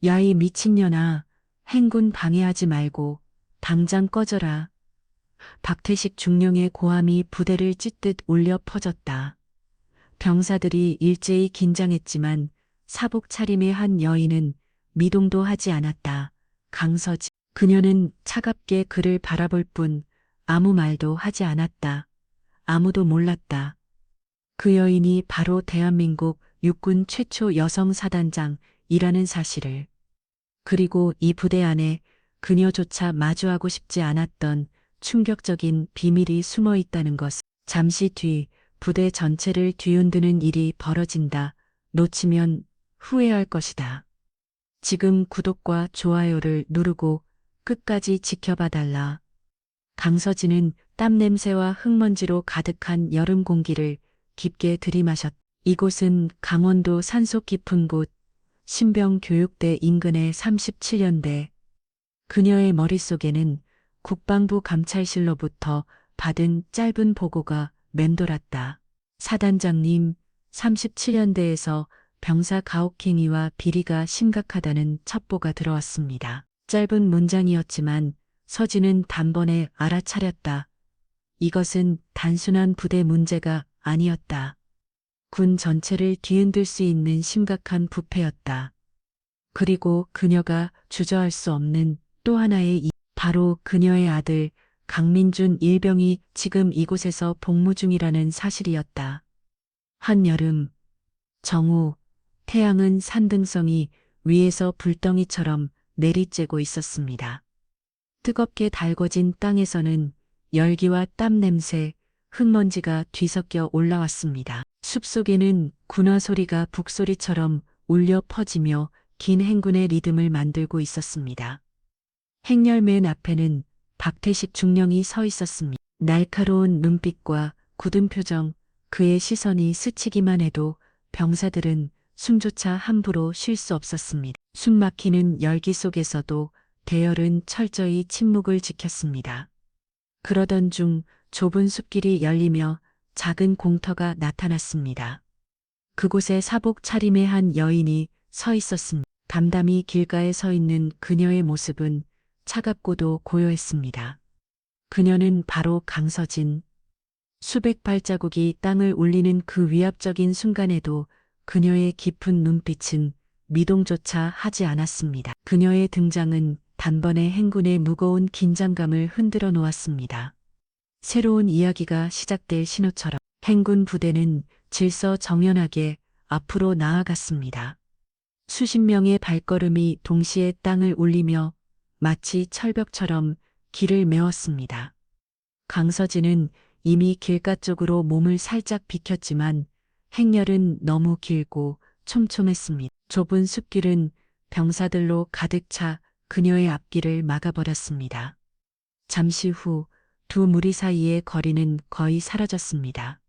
야, 이 미친년아, 행군 방해하지 말고 당장 꺼져라. 박태식 중령의 고함이 부대를 찢듯 울려 퍼졌다. 병사들이 일제히 긴장했지만 사복 차림의 한 여인은 미동도 하지 않았다. 강서진. 그녀는 차갑게 그를 바라볼 뿐 아무 말도 하지 않았다. 아무도 몰랐다. 그 여인이 바로 대한민국 육군 최초 여성 사단장이라는 사실을. 그리고 이 부대 안에 그녀조차 마주하고 싶지 않았던 충격적인 비밀이 숨어 있다는 것. 잠시 뒤 부대 전체를 뒤흔드는 일이 벌어진다. 놓치면 후회할 것이다. 지금 구독과 좋아요를 누르고 끝까지 지켜봐 달라. 강서진은 땀 냄새와 흙먼지로 가득한 여름 공기를 깊게 들이마셨다. 이곳은 강원도 산속 깊은 곳 신병교육대 인근의 37년대. 그녀의 머릿속에는 국방부 감찰실로부터 받은 짧은 보고가 맴돌았다. 사단장님, 37년대에서 병사 가혹행위와 비리가 심각하다는 첩보가 들어왔습니다. 짧은 문장이었지만 서진은 단번에 알아차렸다. 이것은 단순한 부대 문제가 아니었다. 군 전체를 뒤흔들 수 있는 심각한 부패였다. 그리고 그녀가 주저할 수 없는 또 하나의 바로 그녀의 아들 강민준 일병이 지금 이곳에서 복무 중이라는 사실이었다. 한여름, 정오, 태양은 산등성이 위에서 불덩이처럼 내리쬐고 있었습니다. 뜨겁게 달궈진 땅에서는 열기와 땀 냄새, 흙먼지가 뒤섞여 올라왔습니다. 숲속에는 군화 소리가 북소리처럼 울려 퍼지며 긴 행군의 리듬을 만들고 있었습니다. 행렬 맨 앞에는 박태식 중령이 서 있었습니다. 날카로운 눈빛과 굳은 표정, 그의 시선이 스치기만 해도 병사들은 숨조차 함부로 쉴 수 없었습니다. 숨 막히는 열기 속에서도 대열은 철저히 침묵을 지켰습니다. 그러던 중 좁은 숲길이 열리며 작은 공터가 나타났습니다. 그곳에 사복 차림의 한 여인이 서 있었습니다. 담담히 길가에 서 있는 그녀의 모습은 차갑고도 고요했습니다. 그녀는 바로 강서진. 수백 발자국이 땅을 울리는 그 위압적인 순간에도 그녀의 깊은 눈빛은 미동조차 하지 않았습니다. 그녀의 등장은 단번에 행군의 무거운 긴장감을 흔들어 놓았습니다. 새로운 이야기가 시작될 신호처럼 행군 부대는 질서정연하게 앞으로 나아갔습니다. 수십 명의 발걸음이 동시에 땅을 울리며 마치 철벽처럼 길을 메웠습니다. 강서진은 이미 길가 쪽으로 몸을 살짝 비켰지만 행렬은 너무 길고 촘촘했습니다. 좁은 숲길은 병사들로 가득 차 그녀의 앞길을 막아버렸습니다. 잠시 후 두 무리 사이의 거리는 거의 사라졌습니다.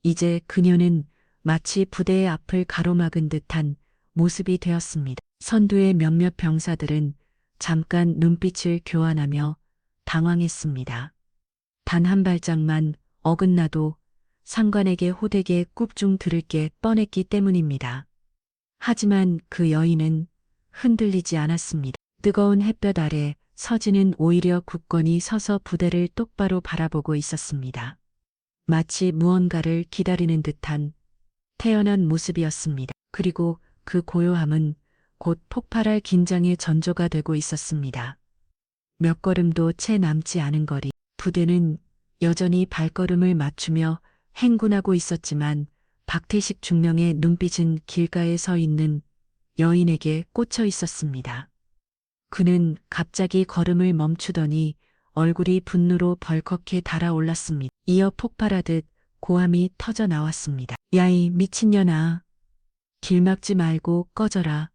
이제 그녀는 마치 부대의 앞을 가로막은 듯한 모습이 되었습니다. 선두의 몇몇 병사들은 잠깐 눈빛을 교환하며 당황했습니다. 단 한 발짝만 어긋나도 상관에게 호되게 굽중 들을 게 뻔했기 때문입니다. 하지만 그 여인은 흔들리지 않았습니다. 뜨거운 햇볕 아래 서진은 오히려 굳건히 서서 부대를 똑바로 바라보고 있었습니다. 마치 무언가를 기다리는 듯한 태연한 모습이었습니다. 그리고 그 고요함은 곧 폭발할 긴장의 전조가 되고 있었습니다. 몇 걸음도 채 남지 않은 거리, 부대는 여전히 발걸음을 맞추며 행군하고 있었지만 박태식 중령의 눈빛은 길가에 서 있는 여인에게 꽂혀 있었습니다. 그는 갑자기 걸음을 멈추더니 얼굴이 분노로 벌겋게 달아올랐습니다. 이어 폭발하듯 고함이 터져 나왔습니다. 야이 미친년아. 길 막지 말고 꺼져라.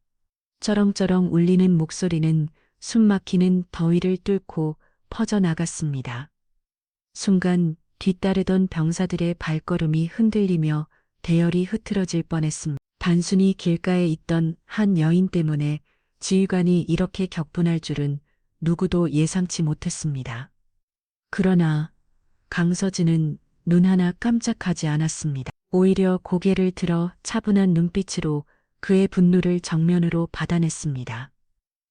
쩌렁쩌렁 울리는 목소리는 숨 막히는 더위를 뚫고 퍼져나갔습니다. 순간 뒤따르던 병사들의 발걸음이 흔들리며 대열이 흐트러질 뻔했습니다. 단순히 길가에 있던 한 여인 때문에 지휘관이 이렇게 격분할 줄은 누구도 예상치 못했습니다. 그러나 강서진은 눈 하나 깜짝하지 않았습니다. 오히려 고개를 들어 차분한 눈빛으로 그의 분노를 정면으로 받아냈습니다.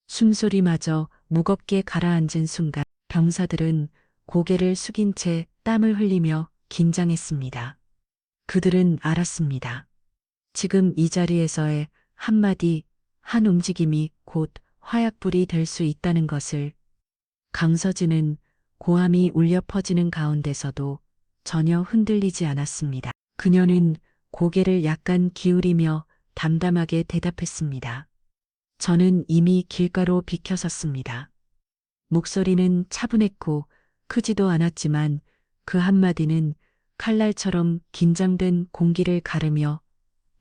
숨소리마저 무겁게 가라앉은 순간 병사들은 고개를 숙인 채 땀을 흘리며 긴장했습니다. 그들은 알았습니다. 지금 이 자리에서의 한마디, 한 움직임이 곧 화약불이 될 수 있다는 것을. 강서진은 고함이 울려 퍼지는 가운데서도 전혀 흔들리지 않았습니다. 그녀는 고개를 약간 기울이며 담담하게 대답했습니다. 저는 이미 길가로 비켜섰습니다. 목소리는 차분했고 크지도 않았지만 그 한마디는 칼날처럼 긴장된 공기를 가르며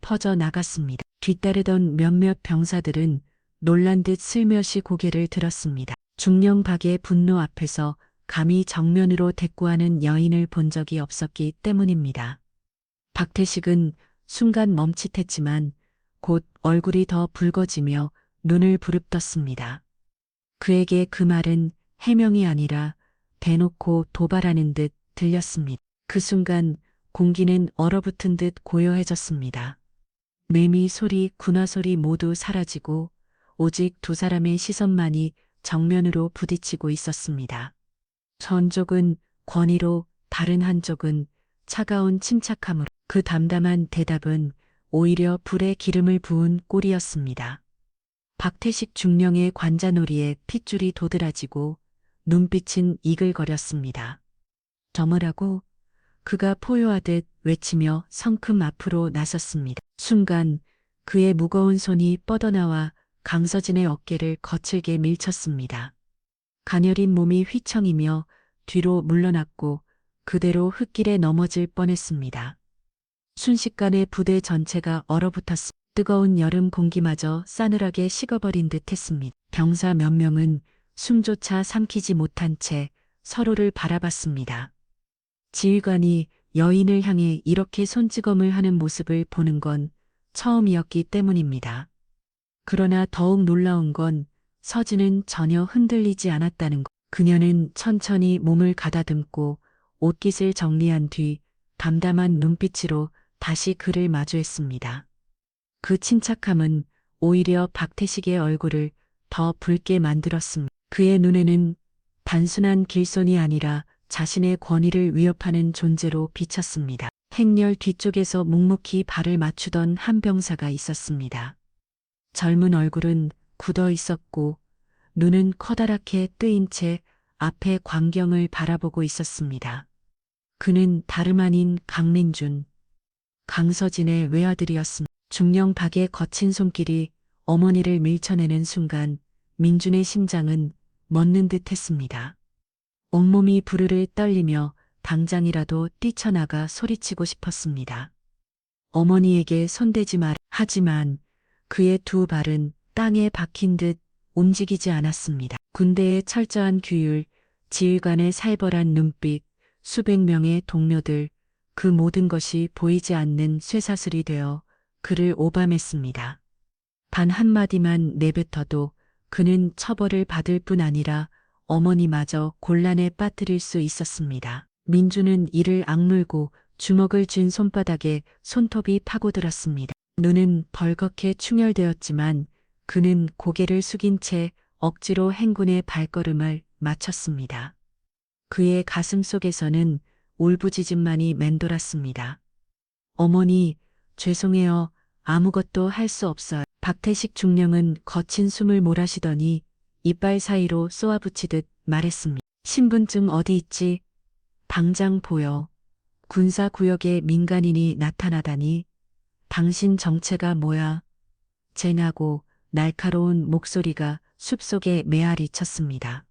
퍼져 나갔습니다. 뒤따르던 몇몇 병사들은 놀란 듯 슬며시 고개를 들었습니다. 중령박의 분노 앞에서 감히 정면으로 대꾸하는 여인을 본 적이 없었기 때문입니다. 박태식은 순간 멈칫했지만 곧 얼굴이 더 붉어지며 눈을 부릅떴습니다. 그에게 그 말은 해명이 아니라 대놓고 도발하는 듯 들렸습니다. 그 순간 공기는 얼어붙은 듯 고요해졌습니다. 매미 소리, 군화 소리 모두 사라지고 오직 두 사람의 시선만이 정면으로 부딪히고 있었습니다. 한쪽은 권위로 다른 한쪽은 차가운 침착함으로 그 담담한 대답은 오히려 불에 기름을 부은 꼴이었습니다. 박태식 중령의 관자놀이에 핏줄이 도드라지고 눈빛은 이글거렸습니다. 저물하고 그가 포효하듯 외치며 성큼 앞으로 나섰습니다. 순간 그의 무거운 손이 뻗어나와 강서진의 어깨를 거칠게 밀쳤습니다. 가녀린 몸이 휘청이며 뒤로 물러났고 그대로 흙길에 넘어질 뻔했습니다. 순식간에 부대 전체가 얼어붙었습니다. 뜨거운 여름 공기마저 싸늘하게 식어버린 듯 했습니다. 병사 몇 명은 숨조차 삼키지 못한 채 서로를 바라봤습니다. 지휘관이 여인을 향해 이렇게 손찌검을 하는 모습을 보는 건 처음이었기 때문입니다. 그러나 더욱 놀라운 건 서진은 전혀 흔들리지 않았다는 것. 그녀는 천천히 몸을 가다듬고 옷깃을 정리한 뒤 담담한 눈빛으로 다시 그를 마주했습니다. 그 침착함은 오히려 박태식의 얼굴을 더 붉게 만들었습니다. 그의 눈에는 단순한 길손이 아니라 자신의 권위를 위협하는 존재로 비쳤습니다. 행렬 뒤쪽에서 묵묵히 발을 맞추던 한 병사가 있었습니다. 젊은 얼굴은 굳어 있었고 눈은 커다랗게 뜨인 채 앞의 광경을 바라보고 있었습니다. 그는 다름 아닌 강민준, 강서진의 외아들이었습니다. 중령박의 거친 손길이 어머니를 밀쳐내는 순간 민준의 심장은 멎는 듯 했습니다. 온몸이 부르르 떨리며 당장이라도 뛰쳐나가 소리치고 싶었습니다. 어머니에게 손대지 마라. 하지만 그의 두 발은 땅에 박힌 듯 움직이지 않았습니다. 군대의 철저한 규율, 지휘관의 살벌한 눈빛, 수백 명의 동료들, 그 모든 것이 보이지 않는 쇠사슬이 되어 그를 오밤했습니다. 단 한마디만 내뱉어도 그는 처벌을 받을 뿐 아니라 어머니마저 곤란에 빠뜨릴 수 있었습니다. 민주는 이를 악물고 주먹을 쥔 손바닥에 손톱이 파고들었습니다. 눈은 벌겋게 충혈되었지만 그는 고개를 숙인 채 억지로 행군의 발걸음을 맞췄습니다. 그의 가슴 속에서는 울부짖음만이 맴돌았습니다. 어머니, 죄송해요. 아무것도 할 수 없어요. 박태식 중령은 거친 숨을 몰아쉬더니 이빨 사이로 쏘아붙이듯 말했습니다. 신분증 어디 있지? 당장 보여. 군사구역에 민간인이 나타나다니. 당신 정체가 뭐야? 쟁하고 날카로운 목소리가 숲속에 메아리 쳤습니다.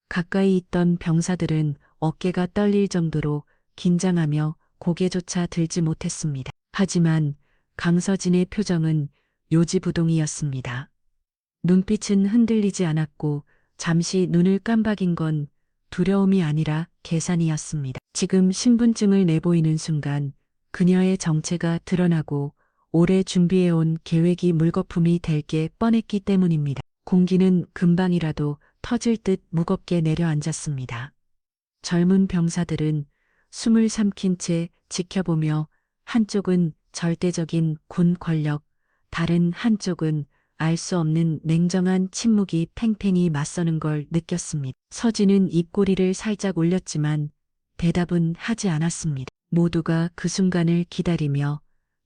가까이 있던 병사들은 어깨가 떨릴 정도로 긴장하며 고개조차 들지 못했습니다. 하지만 강서진의 표정은 요지부동이었습니다. 눈빛은 흔들리지 않았고 잠시 눈을 깜박인 건 두려움이 아니라 계산이었습니다. 지금 신분증을 내보이는 순간 그녀의 정체가 드러나고 오래 준비해온 계획이 물거품이 될 게 뻔했기 때문입니다. 공기는 금방이라도 터질 듯 무겁게 내려앉았습니다. 젊은 병사들은 숨을 삼킨 채 지켜보며 한쪽은 절대적인 군 권력, 다른 한쪽은 알 수 없는 냉정한 침묵이 팽팽히 맞서는 걸 느꼈습니다. 서진은 입꼬리를 살짝 올렸지만 대답은 하지 않았습니다. 모두가 그 순간을 기다리며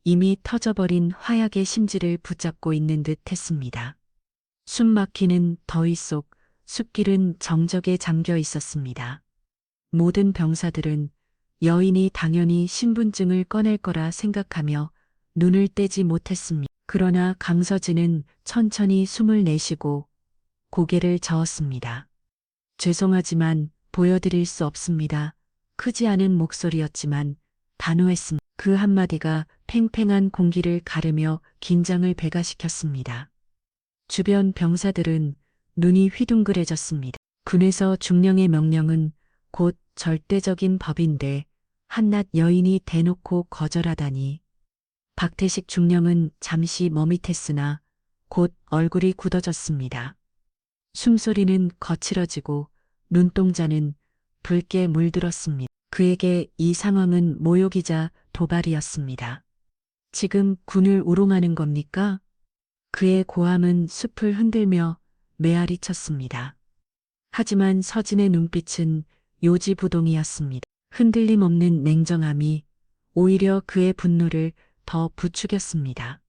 이미 터져버린 화약의 심지를 붙잡고 있는 듯 했습니다. 숨 막히는 더위 속 숲길은 정적에 잠겨 있었습니다. 모든 병사들은 여인이 당연히 신분증을 꺼낼 거라 생각하며 눈을 떼지 못했습니다. 그러나 강서진은 천천히 숨을 내쉬고 고개를 저었습니다. 죄송하지만 보여드릴 수 없습니다. 크지 않은 목소리였지만 단호했습니다. 그 한마디가 팽팽한 공기를 가르며 긴장을 배가시켰습니다. 주변 병사들은 눈이 휘둥그레졌습니다. 군에서 중령의 명령은 곧 절대적인 법인데 한낱 여인이 대놓고 거절하다니. 박태식 중령은 잠시 머밋했으나 곧 얼굴이 굳어졌습니다. 숨소리는 거칠어지고 눈동자는 붉게 물들었습니다. 그에게 이 상황은 모욕이자 도발이었습니다. 지금 군을 우롱하는 겁니까? 그의 고함은 숲을 흔들며 메아리 쳤습니다. 하지만 서진의 눈빛은 요지부동이었습니다. 흔들림 없는 냉정함이 오히려 그의 분노를 더 부추겼습니다.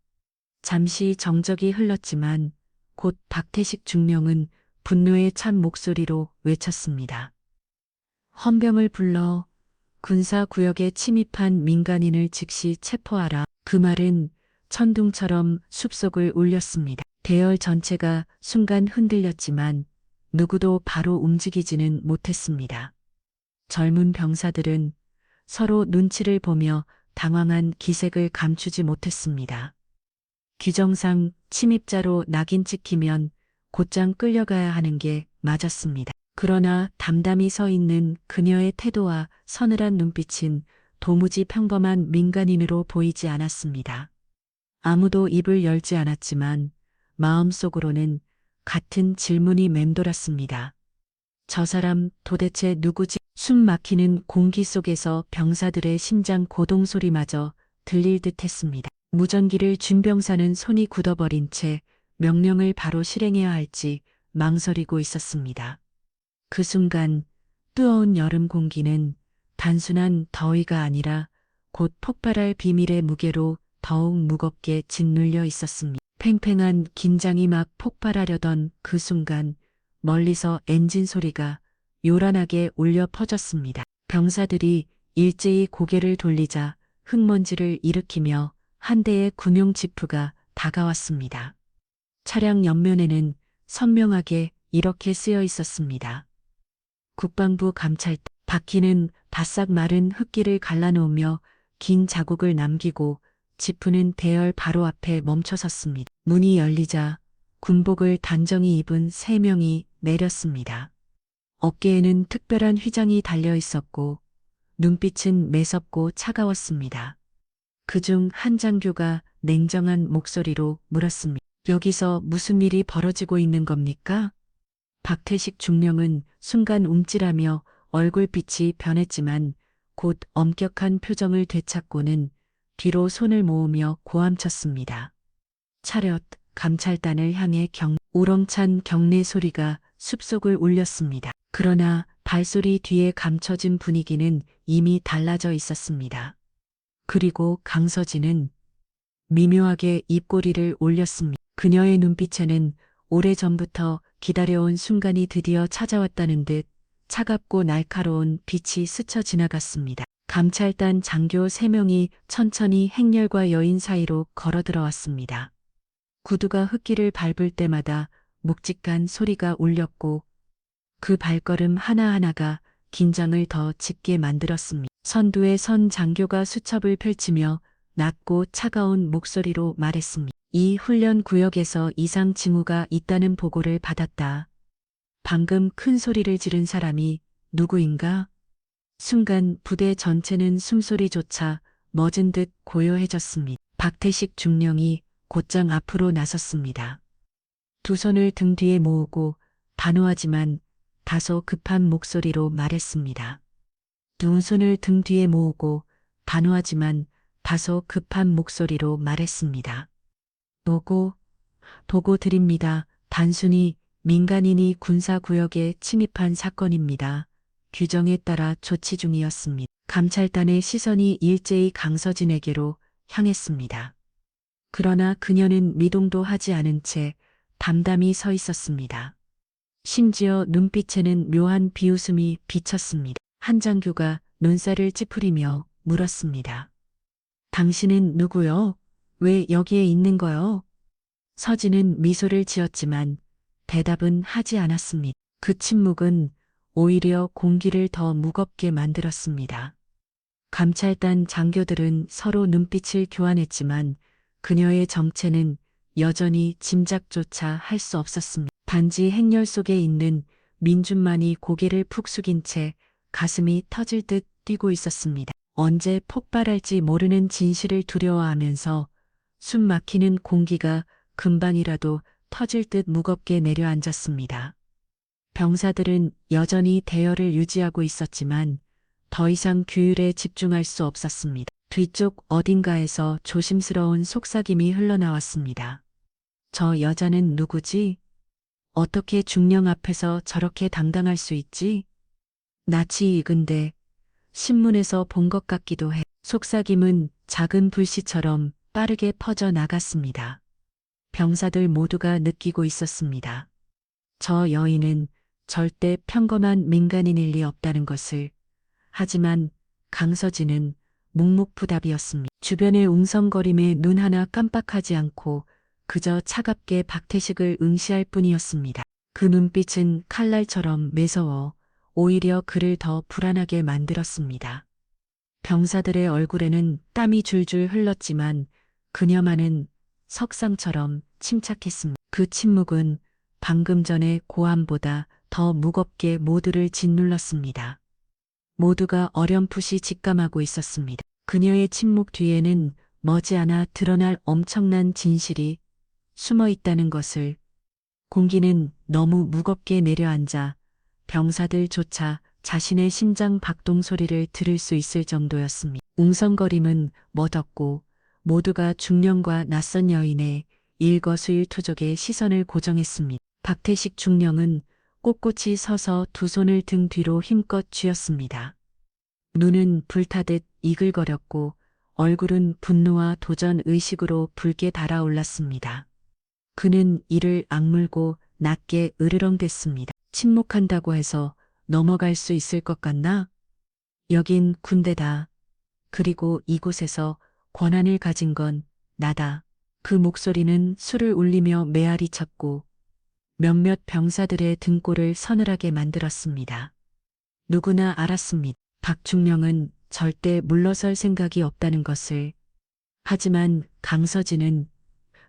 잠시 정적이 흘렀지만 곧 박태식 중령은 분노에 찬 목소리로 외쳤습니다. 헌병을 불러 군사구역에 침입한 민간인을 즉시 체포하라. 그 말은 천둥처럼 숲속을 울렸습니다. 대열 전체가 순간 흔들렸지만 누구도 바로 움직이지는 못했습니다. 젊은 병사들은 서로 눈치를 보며 당황한 기색을 감추지 못했습니다. 규정상 침입자로 낙인 찍히면 곧장 끌려가야 하는 게 맞았습니다. 그러나 담담히 서 있는 그녀의 태도와 서늘한 눈빛은 도무지 평범한 민간인으로 보이지 않았습니다. 아무도 입을 열지 않았지만 마음속으로는 같은 질문이 맴돌았습니다. 저 사람 도대체 누구지? 숨 막히는 공기 속에서 병사들의 심장 고동 소리마저 들릴 듯 했습니다. 무전기를 준 병사는 손이 굳어버린 채 명령을 바로 실행해야 할지 망설이고 있었습니다. 그 순간 뜨거운 여름 공기는 단순한 더위가 아니라 곧 폭발할 비밀의 무게로 더욱 무겁게 짓눌려 있었습니다. 팽팽한 긴장이 막 폭발하려던 그 순간 멀리서 엔진 소리가 요란하게 울려 퍼졌습니다. 병사들이 일제히 고개를 돌리자 흙먼지를 일으키며 한 대의 군용 지프가 다가왔습니다. 차량 옆면에는 선명하게 이렇게 쓰여 있었습니다. 국방부 감찰대. 바퀴는 바싹 마른 흙길을 갈라놓으며 긴 자국을 남기고 지프는 대열 바로 앞에 멈춰섰습니다. 문이 열리자 군복을 단정히 입은 3명이 내렸습니다. 어깨에는 특별한 휘장이 달려 있었고 눈빛은 매섭고 차가웠습니다. 그중 한 장교가 냉정한 목소리로 물었습니다. 여기서 무슨 일이 벌어지고 있는 겁니까? 박태식 중령은 순간 움찔하며 얼굴빛이 변했지만 곧 엄격한 표정을 되찾고는 뒤로 손을 모으며 고함쳤습니다. 차렷, 감찰단을 향해 우렁찬 경례 소리가 숲속을 울렸습니다. 그러나 발소리 뒤에 감춰진 분위기는 이미 달라져 있었습니다. 그리고 강서진은 미묘하게 입꼬리를 올렸습니다. 그녀의 눈빛에는 오래전부터 기다려온 순간이 드디어 찾아왔다는 듯 차갑고 날카로운 빛이 스쳐 지나갔습니다. 감찰단 장교 3명이 천천히 행렬과 여인 사이로 걸어 들어왔습니다. 구두가 흙길을 밟을 때마다 묵직한 소리가 울렸고 그 발걸음 하나하나가 긴장을 더 짙게 만들었습니다. 선두에 선 장교가 수첩을 펼치며 낮고 차가운 목소리로 말했습니다. 이 훈련 구역에서 이상 징후가 있다는 보고를 받았다. 방금 큰 소리를 지른 사람이 누구인가? 순간 부대 전체는 숨소리조차 멎은 듯 고요해졌습니다. 박태식 중령이 곧장 앞으로 나섰습니다. 두 손을 등 뒤에 모으고 단호하지만 다소 급한 목소리로 말했습니다. 두 손을 등 뒤에 모으고 단호하지만 다소 급한 목소리로 말했습니다. 노고, 보고 드립니다. 단순히 민간인이 군사구역에 침입한 사건입니다. 규정에 따라 조치 중이었습니다. 감찰단의 시선이 일제히 강서진에게로 향했습니다. 그러나 그녀는 미동도 하지 않은 채 담담히 서 있었습니다. 심지어 눈빛에는 묘한 비웃음이 비쳤습니다. 한장규가 눈살을 찌푸리며 물었습니다. 당신은 누구요? 왜 여기에 있는 거요? 서진은 미소를 지었지만 대답은 하지 않았습니다. 그 침묵은 오히려 공기를 더 무겁게 만들었습니다. 감찰단 장교들은 서로 눈빛을 교환했지만 그녀의 정체는 여전히 짐작조차 할 수 없었습니다. 단지 행렬 속에 있는 민준만이 고개를 푹 숙인 채 가슴이 터질 듯 뛰고 있었습니다. 언제 폭발할지 모르는 진실을 두려워하면서 숨 막히는 공기가 금방이라도 터질 듯 무겁게 내려앉았습니다. 병사들은 여전히 대열을 유지하고 있었지만 더 이상 규율에 집중할 수 없었습니다. 뒤쪽 어딘가에서 조심스러운 속삭임이 흘러나왔습니다. 저 여자는 누구지? 어떻게 중령 앞에서 저렇게 당당할 수 있지? 낯이 익은데 신문에서 본 것 같기도 해. 속삭임은 작은 불씨처럼 빠르게 퍼져 나갔습니다. 병사들 모두가 느끼고 있었습니다. 저 여인은 절대 평범한 민간인일 리 없다는 것을. 하지만 강서진은 묵묵부답이었습니다. 주변의 웅성거림에 눈 하나 깜빡하지 않고 그저 차갑게 박태식을 응시할 뿐이었습니다. 그 눈빛은 칼날처럼 매서워 오히려 그를 더 불안하게 만들었습니다. 병사들의 얼굴에는 땀이 줄줄 흘렀지만 그녀만은 석상처럼 침착했습니다. 그 침묵은 방금 전의 고함보다 더 무겁게 모두를 짓눌렀습니다. 모두가 어렴풋이 직감하고 있었습니다. 그녀의 침묵 뒤에는 머지않아 드러날 엄청난 진실이 숨어 있다는 것을. 공기는 너무 무겁게 내려앉아 병사들조차 자신의 심장 박동 소리를 들을 수 있을 정도였습니다. 웅성거림은 멎었고 모두가 중령과 낯선 여인의 일거수일투족의 시선을 고정했습니다. 박태식 중령은 꼿꼿이 서서 두 손을 등 뒤로 힘껏 쥐었습니다. 눈은 불타듯 이글거렸고 얼굴은 분노와 도전 의식으로 붉게 달아올랐습니다. 그는 이를 악물고 낮게 으르렁댔습니다. 침묵한다고 해서 넘어갈 수 있을 것 같나? 여긴 군대다. 그리고 이곳에서 권한을 가진 건 나다. 그 목소리는 술을 울리며 메아리 쳤고 몇몇 병사들의 등골을 서늘하게 만들었습니다. 누구나 알았습니다. 박중령은 절대 물러설 생각이 없다는 것을. 하지만 강서진은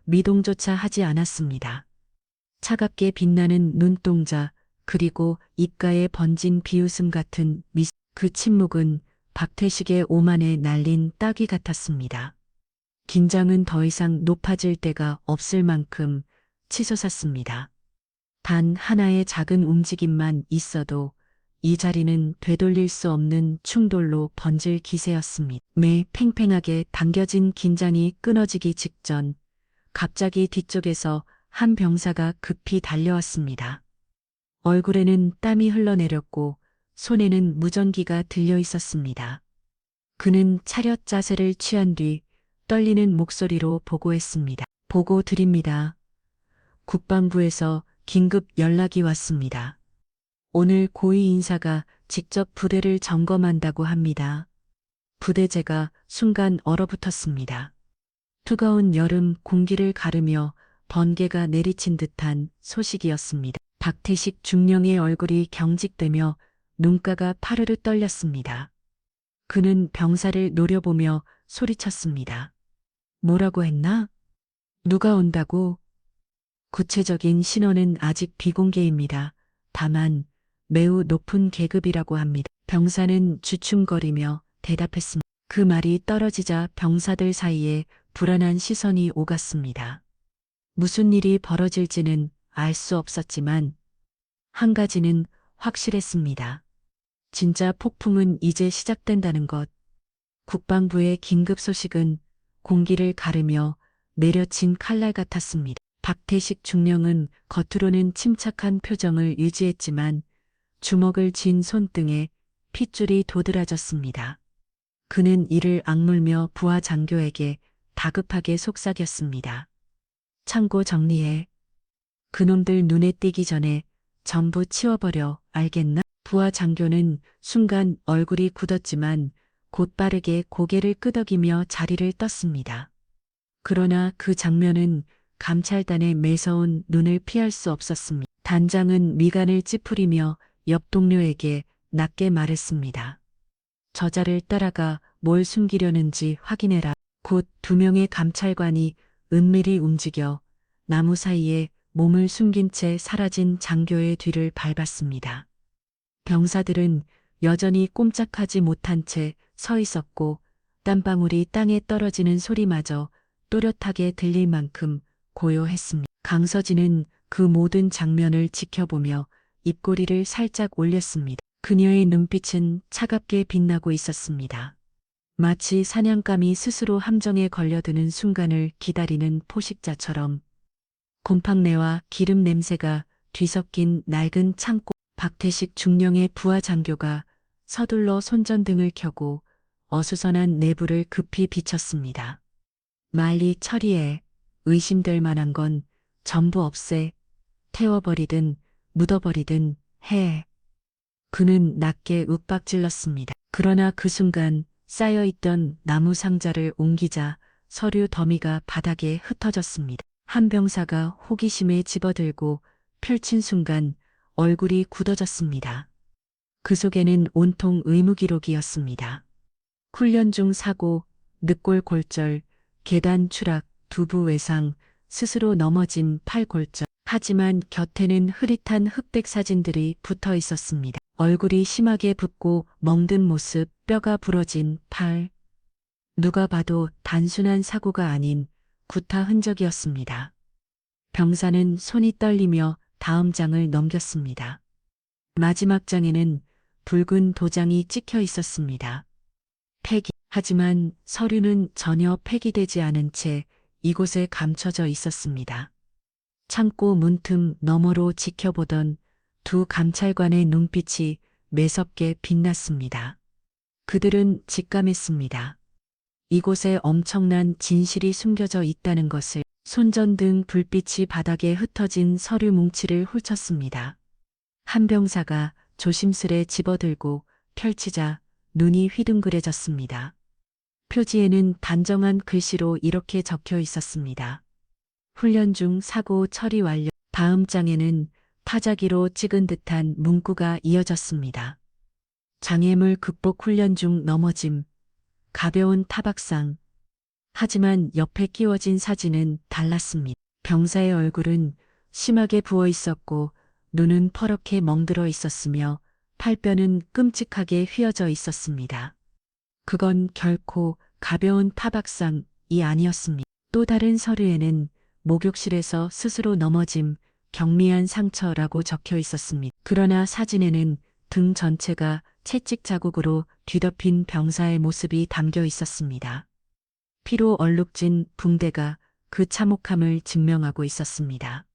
미동조차 하지 않았습니다. 차갑게 빛나는 눈동자 그리고 입가에 번진 비웃음 같은 그 침묵은 박태식의 오만에 날린 따귀 같았습니다. 긴장은 더 이상 높아질 데가 없을 만큼 치솟았습니다. 단 하나의 작은 움직임만 있어도 이 자리는 되돌릴 수 없는 충돌로 번질 기세였습니다. 매 팽팽하게 당겨진 긴장이 끊어지기 직전 갑자기 뒤쪽에서 한 병사가 급히 달려왔습니다. 얼굴에는 땀이 흘러내렸고 손에는 무전기가 들려 있었습니다. 그는 차렷 자세를 취한 뒤 떨리는 목소리로 보고했습니다. 보고 드립니다. 국방부에서 긴급 연락이 왔습니다. 오늘 고위 인사가 직접 부대를 점검한다고 합니다. 부대제가 순간 얼어붙었습니다. 뜨거운 여름 공기를 가르며 번개가 내리친 듯한 소식이었습니다. 박태식 중령의 얼굴이 경직되며 눈가가 파르르 떨렸습니다. 그는 병사를 노려보며 소리쳤습니다. 뭐라고 했나? 누가 온다고? 구체적인 신원은 아직 비공개입니다. 다만 매우 높은 계급이라고 합니다. 병사는 주춤거리며 대답했습니다. 그 말이 떨어지자 병사들 사이에 불안한 시선이 오갔습니다. 무슨 일이 벌어질지는 알 수 없었지만 한 가지는 확실했습니다. 진짜 폭풍은 이제 시작된다는 것. 국방부의 긴급 소식은 공기를 가르며 내려친 칼날 같았습니다. 박태식 중령은 겉으로는 침착한 표정을 유지했지만 주먹을 쥔 손등에 핏줄이 도드라졌습니다. 그는 이를 악물며 부하 장교에게 다급하게 속삭였습니다. 창고 정리해. 그놈들 눈에 띄기 전에 전부 치워버려, 알겠나? 부하 장교는 순간 얼굴이 굳었지만 곧 빠르게 고개를 끄덕이며 자리를 떴습니다. 그러나 그 장면은 감찰단의 매서운 눈을 피할 수 없었습니다. 단장은 미간을 찌푸리며 옆 동료에게 낮게 말했습니다. 저자를 따라가 뭘 숨기려는지 확인해라. 곧 2명의 감찰관이 은밀히 움직여 나무 사이에 몸을 숨긴 채 사라진 장교의 뒤를 밟았습니다. 병사들은 여전히 꼼짝하지 못한 채 서 있었고 땀방울이 땅에 떨어지는 소리마저 또렷하게 들릴 만큼 고요했습니다. 강서진은 그 모든 장면을 지켜보며 입꼬리를 살짝 올렸습니다. 그녀의 눈빛은 차갑게 빛나고 있었습니다. 마치 사냥감이 스스로 함정에 걸려드는 순간을 기다리는 포식자처럼. 곰팡내와 기름 냄새가 뒤섞인 낡은 창고. 박태식 중령의 부하 장교가 서둘러 손전등을 켜고 어수선한 내부를 급히 비췄습니다. 빨리 처리해. 의심될 만한 건 전부 없애. 태워버리든 묻어버리든 해. 그는 낮게 윽박질렀습니다. 그러나 그 순간 쌓여있던 나무 상자를 옮기자 서류 더미가 바닥에 흩어졌습니다. 한 병사가 호기심에 집어들고 펼친 순간 얼굴이 굳어졌습니다. 그 속에는 온통 의무 기록이었습니다. 훈련 중 사고, 늑골 골절, 계단 추락, 두부 외상, 스스로 넘어진 팔 골절. 하지만 곁에는 흐릿한 흑백 사진들이 붙어 있었습니다. 얼굴이 심하게 붓고 멍든 모습, 뼈가 부러진 팔. 누가 봐도 단순한 사고가 아닌 구타 흔적이었습니다. 병사는 손이 떨리며 다음 장을 넘겼습니다. 마지막 장에는 붉은 도장이 찍혀 있었습니다. 폐기. 하지만 서류는 전혀 폐기되지 않은 채 이곳에 감춰져 있었습니다. 창고 문틈 너머로 지켜보던 2 감찰관의 눈빛이 매섭게 빛났습니다. 그들은 직감했습니다. 이곳에 엄청난 진실이 숨겨져 있다는 것을. 손전등 불빛이 바닥에 흩어진 서류 뭉치를 훑쳤습니다. 한 병사가 조심스레 집어들고 펼치자 눈이 휘둥그레졌습니다. 표지에는 단정한 글씨로 이렇게 적혀 있었습니다. 훈련 중 사고 처리 완료. 다음 장에는 타자기로 찍은 듯한 문구가 이어졌습니다. 장애물 극복 훈련 중 넘어짐. 가벼운 타박상. 하지만 옆에 끼워진 사진은 달랐습니다. 병사의 얼굴은 심하게 부어 있었고 눈은 퍼렇게 멍들어 있었으며 팔뼈는 끔찍하게 휘어져 있었습니다. 그건 결코 가벼운 타박상이 아니었습니다. 또 다른 서류에는 목욕실에서 스스로 넘어짐, 경미한 상처라고 적혀 있었습니다. 그러나 사진에는 등 전체가 채찍 자국으로 뒤덮인 병사의 모습이 담겨 있었습니다. 피로 얼룩진 붕대가 그 참혹함을 증명하고 있었습니다.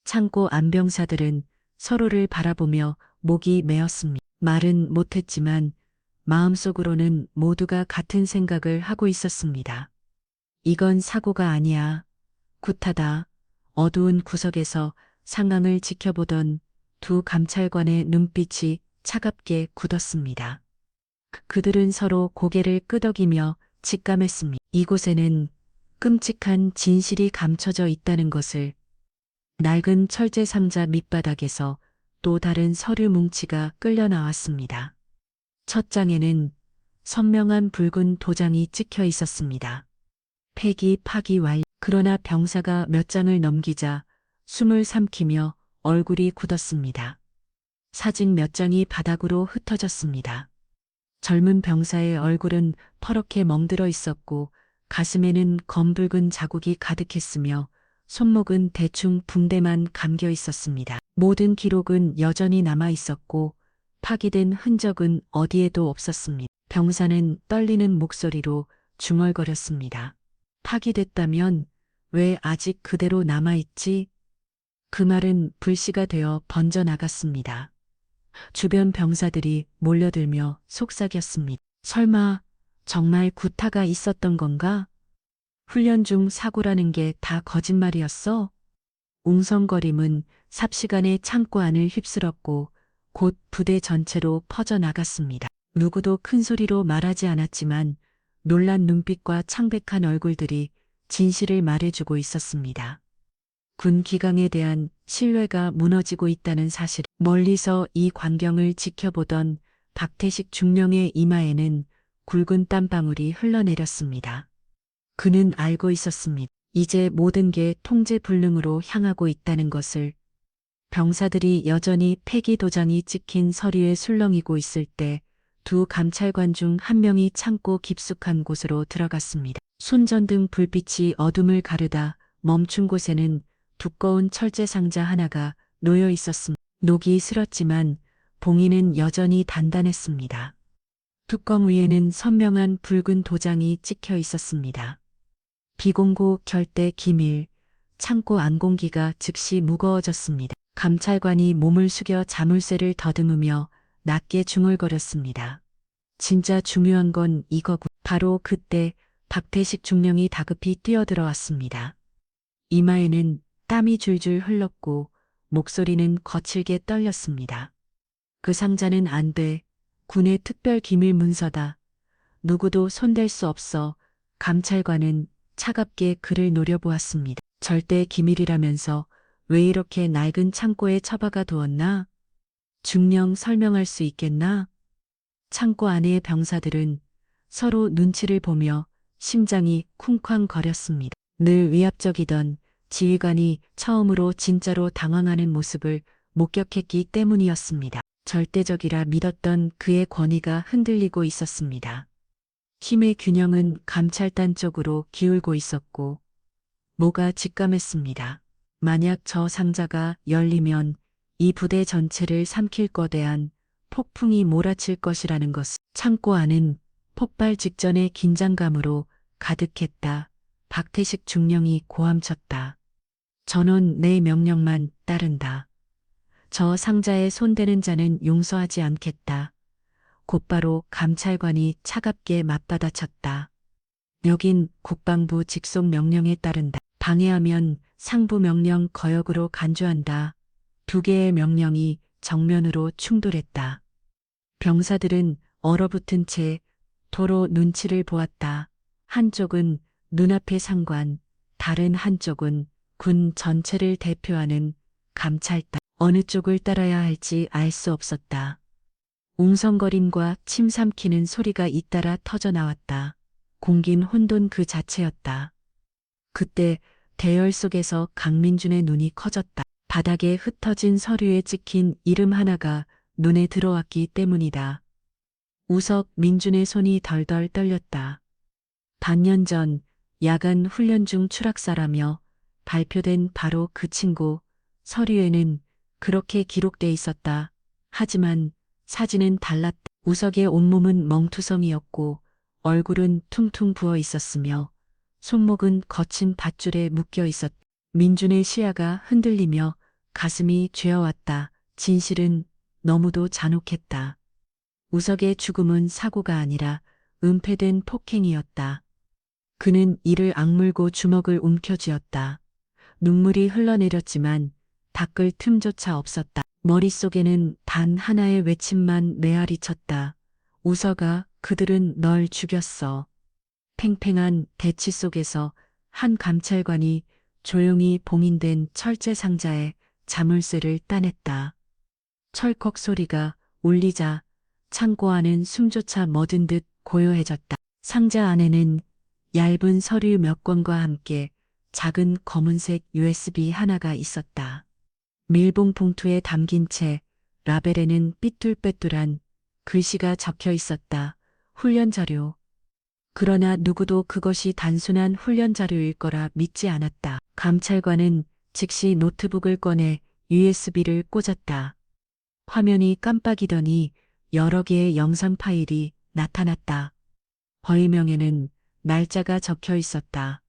창고 안병사들은 서로를 바라보며 목이 메었습니다. 말은 못했지만 마음속으로는 모두가 같은 생각을 하고 있었습니다. 이건 사고가 아니야. 구타다. 어두운 구석에서 상황을 지켜보던 2 감찰관의 눈빛이 차갑게 굳었습니다. 그들은 서로 고개를 끄덕이며 직감했습니다. 이곳에는 끔찍한 진실이 감춰져 있다는 것을. 낡은 철제 상자 밑바닥에서 또 다른 서류 뭉치가 끌려 나왔습니다. 첫 장에는 선명한 붉은 도장이 찍혀 있었습니다. 폐기 파기 완료. 그러나 병사가 몇 장을 넘기자 숨을 삼키며 얼굴이 굳었습니다. 사진 몇 장이 바닥으로 흩어졌습니다. 젊은 병사의 얼굴은 퍼렇게 멍들어 있었고 가슴에는 검붉은 자국이 가득했으며 손목은 대충 붕대만 감겨 있었습니다. 모든 기록은 여전히 남아 있었고 파기된 흔적은 어디에도 없었습니다. 병사는 떨리는 목소리로 중얼거렸습니다. 파기됐다면 왜 아직 그대로 남아있지? 그 말은 불씨가 되어 번져나갔습니다. 주변 병사들이 몰려들며 속삭였습니다. 설마 정말 구타가 있었던 건가? 훈련 중 사고라는 게 다 거짓말이었어? 웅성거림은 삽시간에 창고 안을 휩쓸었고 곧 부대 전체로 퍼져나갔습니다. 누구도 큰 소리로 말하지 않았지만 놀란 눈빛과 창백한 얼굴들이 진실을 말해주고 있었습니다. 군 기강에 대한 신뢰가 무너지고 있다는 사실. 멀리서 이 광경을 지켜보던 박태식 중령의 이마에는 굵은 땀방울이 흘러내렸습니다. 그는 알고 있었습니다. 이제 모든 게 통제불능으로 향하고 있다는 것을. 병사들이 여전히 폐기 도장이 찍힌 서류에 술렁이고 있을 때 두 감찰관 중 한 명이 창고 깊숙한 곳으로 들어갔습니다. 손전등 불빛이 어둠을 가르다 멈춘 곳에는 두꺼운 철제 상자 하나가 놓여 있었습니다. 녹이 슬었지만 봉인은 여전히 단단했습니다. 뚜껑 위에는 선명한 붉은 도장이 찍혀 있었습니다. 비공고 결대 기밀. 창고 안공기가 즉시 무거워졌습니다. 감찰관이 몸을 숙여 자물쇠를 더듬으며 낮게 중얼거렸습니다. 진짜 중요한 건 이거고. 바로 그때 박태식 중령이 다급히 뛰어들어왔습니다. 이마에는 땀이 줄줄 흘렀고 목소리는 거칠게 떨렸습니다. 그 상자는 안 돼. 군의 특별 기밀 문서다. 누구도 손댈 수 없어. 감찰관은 차갑게 그를 노려보았습니다. 절대 기밀이라면서 왜 이렇게 낡은 창고에 처박아 두었나? 중령 설명할 수 있겠나? 창고 안의 병사들은 서로 눈치를 보며 심장이 쿵쾅거렸습니다. 늘 위압적이던 지휘관이 처음으로 진짜로 당황하는 모습을 목격했기 때문이었습니다. 절대적이라 믿었던 그의 권위가 흔들리고 있었습니다. 힘의 균형은 감찰단 쪽으로 기울고 있었고 뭐가 직감했습니다. 만약 저 상자가 열리면 이 부대 전체를 삼킬 거대한 폭풍이 몰아칠 것이라는 것. 창고 안은 폭발 직전의 긴장감으로 가득했다. 박태식 중령이 고함쳤다. 전원 내 명령만 따른다. 저 상자에 손대는 자는 용서하지 않겠다. 곧바로 감찰관이 차갑게 맞받아쳤다. 여긴 국방부 직속 명령에 따른다. 방해하면 상부 명령 거역으로 간주한다. 두 개의 명령이 정면으로 충돌했다. 병사들은 얼어붙은 채 도로 눈치를 보았다. 한쪽은 눈앞의 상관, 다른 한쪽은 군 전체를 대표하는 감찰단. 어느 쪽을 따라야 할지 알 수 없었다. 웅성거림과 침 삼키는 소리가 잇따라 터져나왔다. 공긴 혼돈 그 자체였다. 그때 대열 속에서 강민준의 눈이 커졌다. 바닥에 흩어진 서류에 찍힌 이름 하나가 눈에 들어왔기 때문이다. 우석 민준의 손이 덜덜 떨렸다. 반년 전 야간 훈련 중 추락사라며 발표된 바로 그 친구. 서류에는 그렇게 기록돼 있었다. 하지만 사진은 달랐다. 우석의 온몸은 멍투성이었고 얼굴은 퉁퉁 부어 있었으며 손목은 거친 밧줄에 묶여 있었다. 민준의 시야가 흔들리며 가슴이 죄어왔다. 진실은 너무도 잔혹했다. 우석의 죽음은 사고가 아니라 은폐된 폭행이었다. 그는 이를 악물고 주먹을 움켜쥐었다. 눈물이 흘러내렸지만 닦을 틈조차 없었다. 머릿속에는 단 하나의 외침만 메아리쳤다. 우석아, 그들은 널 죽였어. 팽팽한 대치 속에서 한 감찰관이 조용히 봉인된 철제 상자에 자물쇠를 따냈다. 철컥 소리가 울리자 창고 안은 숨조차 멎은 듯 고요해졌다. 상자 안에는 얇은 서류 몇 권과 함께 작은 검은색 USB 하나가 있었다. 밀봉 봉투에 담긴 채 라벨에는 삐뚤빼뚤한 글씨가 적혀 있었다. 훈련 자료. 그러나 누구도 그것이 단순한 훈련 자료일 거라 믿지 않았다. 감찰관은 즉시 노트북을 꺼내 USB를 꽂았다. 화면이 깜빡이더니 여러 개의 영상 파일이 나타났다. 허위명에는 날짜가 적혀 있었다.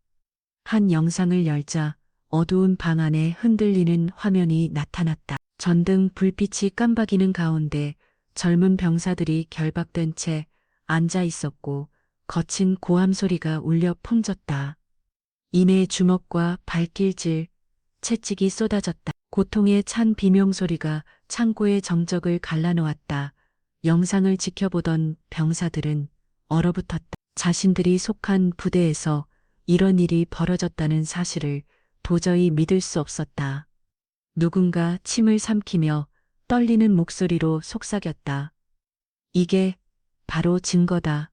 한 영상을 열자 어두운 방 안에 흔들리는 화면이 나타났다. 전등 불빛이 깜박이는 가운데 젊은 병사들이 결박된 채 앉아 있었고 거친 고함 소리가 울려 퍼졌다. 이내 주먹과 발길질, 채찍이 쏟아졌다. 고통에 찬 비명소리가 창고의 정적을 갈라놓았다. 영상을 지켜보던 병사들은 얼어붙었다. 자신들이 속한 부대에서 이런 일이 벌어졌다는 사실을 도저히 믿을 수 없었다. 누군가 침을 삼키며 떨리는 목소리로 속삭였다. 이게 바로 증거다.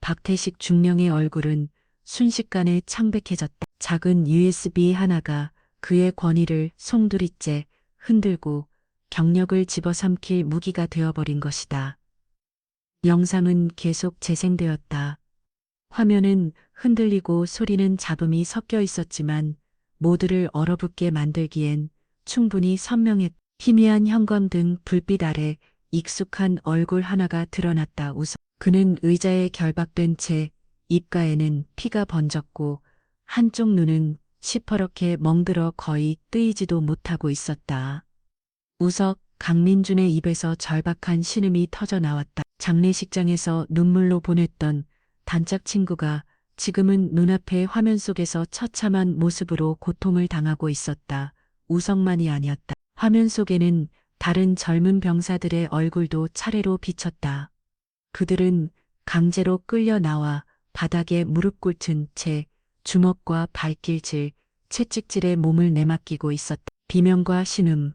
박태식 중령의 얼굴은 순식간에 창백해졌다. 작은 USB 하나가 그의 권위를 송두리째 흔들고 경력을 집어삼킬 무기가 되어버린 것이다. 영상은 계속 재생되었다. 화면은 흔들리고 소리는 잡음이 섞여 있었지만 모두를 얼어붙게 만들기엔 충분히 선명했다. 희미한 형광등 불빛 아래 익숙한 얼굴 하나가 드러났다. 그는 의자에 결박된 채 입가에는 피가 번졌고 한쪽 눈은 시퍼렇게 멍들어 거의 뜨이지도 못하고 있었다. 우석 강민준의 입에서 절박한 신음이 터져 나왔다. 장례식장에서 눈물로 보냈던 단짝 친구가 지금은 눈앞의 화면 속에서 처참한 모습으로 고통을 당하고 있었다. 우석만이 아니었다. 화면 속에는 다른 젊은 병사들의 얼굴도 차례로 비쳤다. 그들은 강제로 끌려 나와 바닥에 무릎 꿇은 채 주먹과 발길질, 채찍질에 몸을 내맡기고 있었다. 비명과 신음,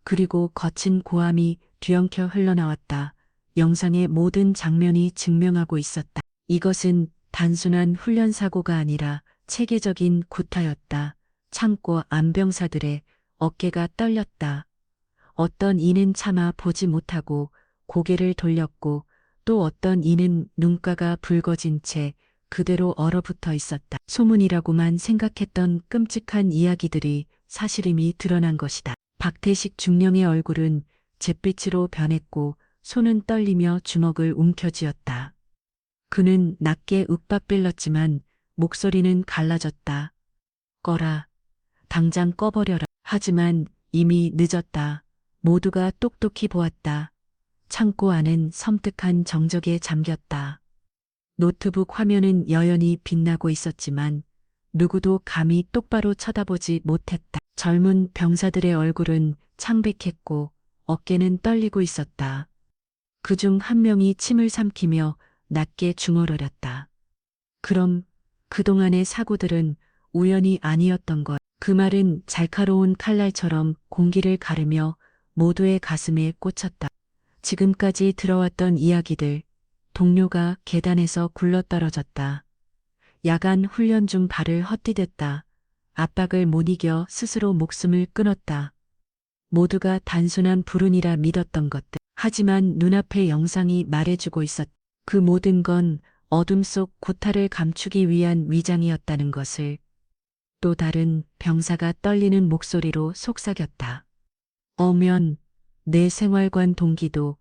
그리고 거친 고함이 뒤엉켜 흘러나왔다. 영상의 모든 장면이 증명하고 있었다. 이것은 단순한 훈련 사고가 아니라 체계적인 구타였다. 창고 안병사들의 어깨가 떨렸다. 어떤 이는 차마 보지 못하고 고개를 돌렸고 또 어떤 이는 눈가가 붉어진 채 그대로 얼어붙어 있었다. 소문이라고만 생각했던 끔찍한 이야기들이 사실임이 드러난 것이다. 박태식 중령의 얼굴은 잿빛으로 변했고 손은 떨리며 주먹을 움켜쥐었다. 그는 낮게 윽박빌렀지만 목소리는 갈라졌다. 꺼라. 당장 꺼버려라. 하지만 이미 늦었다. 모두가 똑똑히 보았다. 창고 안은 섬뜩한 정적에 잠겼다. 노트북 화면은 여연히 빛나고 있었지만 누구도 감히 똑바로 쳐다보지 못했다. 젊은 병사들의 얼굴은 창백했고 어깨는 떨리고 있었다. 그중 한 명이 침을 삼키며 낮게 중얼거렸다. 그럼 그동안의 사고들은 우연이 아니었던 것. 그 말은 날카로운 칼날처럼 공기를 가르며 모두의 가슴에 꽂혔다. 지금까지 들어왔던 이야기들, 동료가 계단에서 굴러떨어졌다. 야간 훈련 중 발을 헛디뎠다. 압박을 못 이겨 스스로 목숨을 끊었다. 모두가 단순한 불운이라 믿었던 것들. 하지만 눈앞의 영상이 말해주고 있었다. 그 모든 건 어둠 속 구타를 감추기 위한 위장이었다는 것을 또 다른 병사가 떨리는 목소리로 속삭였다. 어면 내 생활관 동기도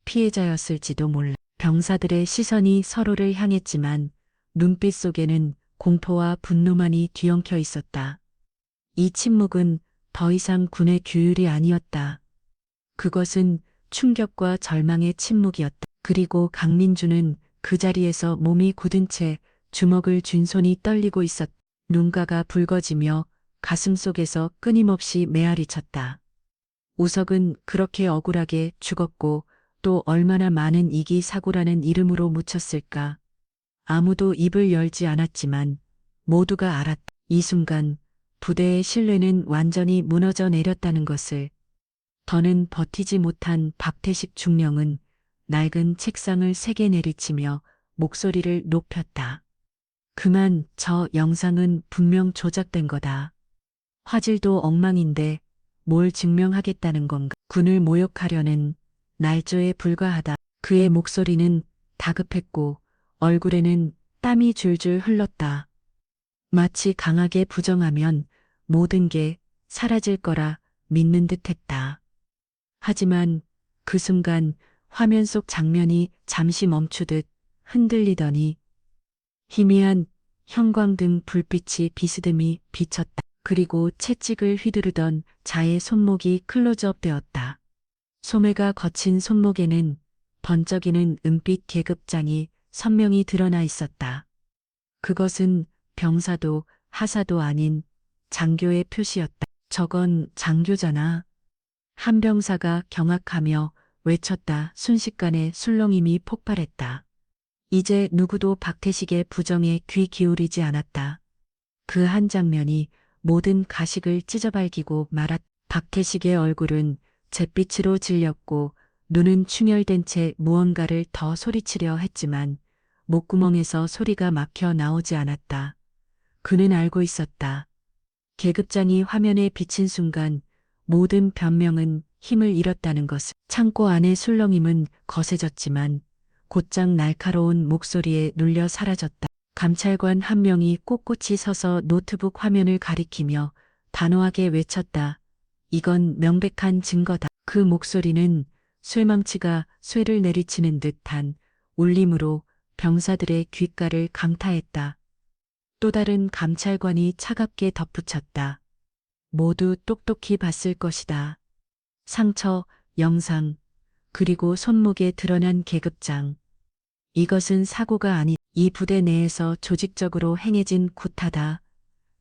피해자였을지도 몰라. 병사들의 시선이 서로를 향했지만 눈빛 속에는 공포와 분노만이 뒤엉켜 있었다. 이 침묵은 더 이상 군의 규율이 아니었다. 그것은 충격과 절망의 침묵이었다. 그리고 강민주는 그 자리에서 몸이 굳은 채 주먹을 쥔 손이 떨리고 있었다. 눈가가 붉어지며 가슴 속에서 끊임없이 메아리쳤다. 우석은 그렇게 억울하게 죽었고 또 얼마나 많은 이기 사고라는 이름으로 묻혔을까. 아무도 입을 열지 않았지만 모두가 알았다. 이 순간 부대의 신뢰는 완전히 무너져 내렸다는 것을. 더는 버티지 못한 박태식 중령은 낡은 책상을 세게 내리치며 목소리를 높였다. 그만, 저 영상은 분명 조작된 거다. 화질도 엉망인데 뭘 증명하겠다는 건가. 군을 모욕하려는 날조에 불과하다. 그의 목소리는 다급했고 얼굴에는 땀이 줄줄 흘렀다. 마치 강하게 부정하면 모든 게 사라질 거라 믿는 듯했다. 하지만 그 순간 화면 속 장면이 잠시 멈추듯 흔들리더니 희미한 형광등 불빛이 비스듬히 비쳤다. 그리고 채찍을 휘두르던 자의 손목이 클로즈업 되었다. 소매가 거친 손목에는 번쩍이는 은빛 계급장이 선명히 드러나 있었다. 그것은 병사도 하사도 아닌 장교의 표시였다. 저건 장교잖아. 한 병사가 경악하며 외쳤다. 순식간에 술렁임이 폭발했다. 이제 누구도 박태식의 부정에 귀 기울이지 않았다. 그 한 장면이 모든 가식을 찢어발기고 말았다. 박태식의 얼굴은 잿빛으로 질렸고 눈은 충혈된 채 무언가를 더 소리치려 했지만 목구멍에서 소리가 막혀 나오지 않았다. 그는 알고 있었다. 계급장이 화면에 비친 순간 모든 변명은 힘을 잃었다는 것을. 창고 안의 술렁임은 거세졌지만 곧장 날카로운 목소리에 눌려 사라졌다. 감찰관 한 명이 꼿꼿이 서서 노트북 화면을 가리키며 단호하게 외쳤다. 이건 명백한 증거다. 그 목소리는 쇠망치가 쇠를 내리치는 듯한 울림으로 병사들의 귓가를 강타했다. 또 다른 감찰관이 차갑게 덧붙였다. 모두 똑똑히 봤을 것이다. 상처, 영상, 그리고 손목에 드러난 계급장. 이것은 사고가 아니, 이 부대 내에서 조직적으로 행해진 구타다.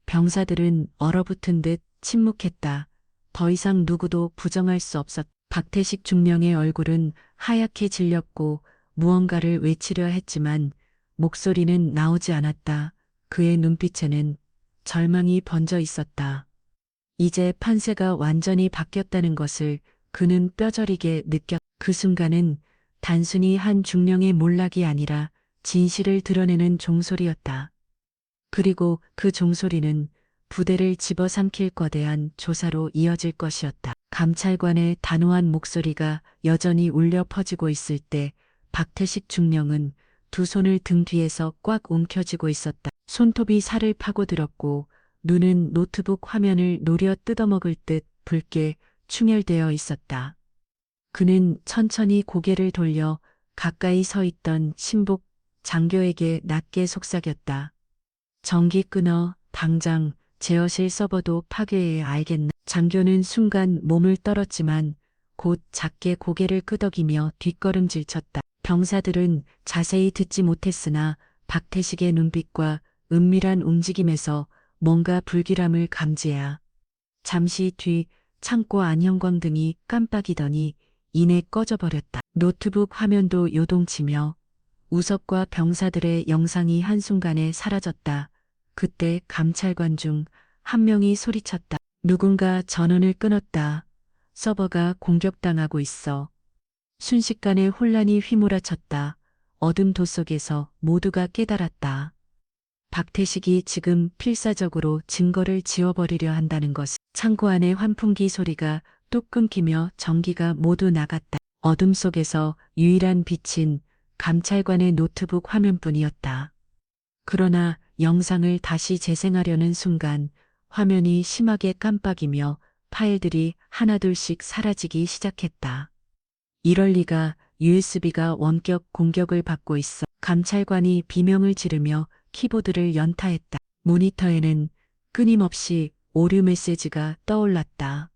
병사들은 얼어붙은 듯 침묵했다. 더 이상 누구도 부정할 수 없었다. 박태식 중령의 얼굴은 하얗게 질렸고 무언가를 외치려 했지만 목소리는 나오지 않았다. 그의 눈빛에는 절망이 번져 있었다. 이제 판세가 완전히 바뀌었다는 것을 그는 뼈저리게 느꼈다. 그 순간은 단순히 한 중령의 몰락이 아니라 진실을 드러내는 종소리였다. 그리고 그 종소리는 부대를 집어삼킬 거대한 조사로 이어질 것이었다. 감찰관의 단호한 목소리가 여전히 울려 퍼지고 있을 때 박태식 중령은 두 손을 등 뒤에서 꽉 움켜쥐고 있었다. 손톱이 살을 파고들었고 눈은 노트북 화면을 노려 뜯어먹을 듯 붉게 충혈되어 있었다. 그는 천천히 고개를 돌려 가까이 서 있던 신복 장교에게 낮게 속삭였다. 전기 끊어, 당장 제어실 서버도 파괴해. 알겠나? 장교는 순간 몸을 떨었지만 곧 작게 고개를 끄덕이며 뒷걸음질 쳤다. 병사들은 자세히 듣지 못했으나 박태식의 눈빛과 은밀한 움직임에서 뭔가 불길함을 감지해야. 잠시 뒤 창고 안 형광등이 깜빡이더니 이내 꺼져버렸다. 노트북 화면도 요동치며 우석과 병사들의 영상이 한순간에 사라졌다. 그때 감찰관 중 한 명이 소리쳤다. 누군가 전원을 끊었다. 서버가 공격당하고 있어. 순식간에 혼란이 휘몰아쳤다. 어둠도 속에서 모두가 깨달았다. 박태식이 지금 필사적으로 증거를 지워버리려 한다는 것을. 창고 안의 환풍기 소리가 뚝 끊기며 전기가 모두 나갔다. 어둠 속에서 유일한 빛인 감찰관의 노트북 화면뿐이었다. 그러나 영상을 다시 재생하려는 순간 화면이 심하게 깜빡이며 파일들이 하나둘씩 사라지기 시작했다. 이럴 리가. USB가 원격 공격을 받고 있어. 감찰관이 비명을 지르며 키보드를 연타했다. 모니터에는 끊임없이 오류 메시지가 떠올랐다.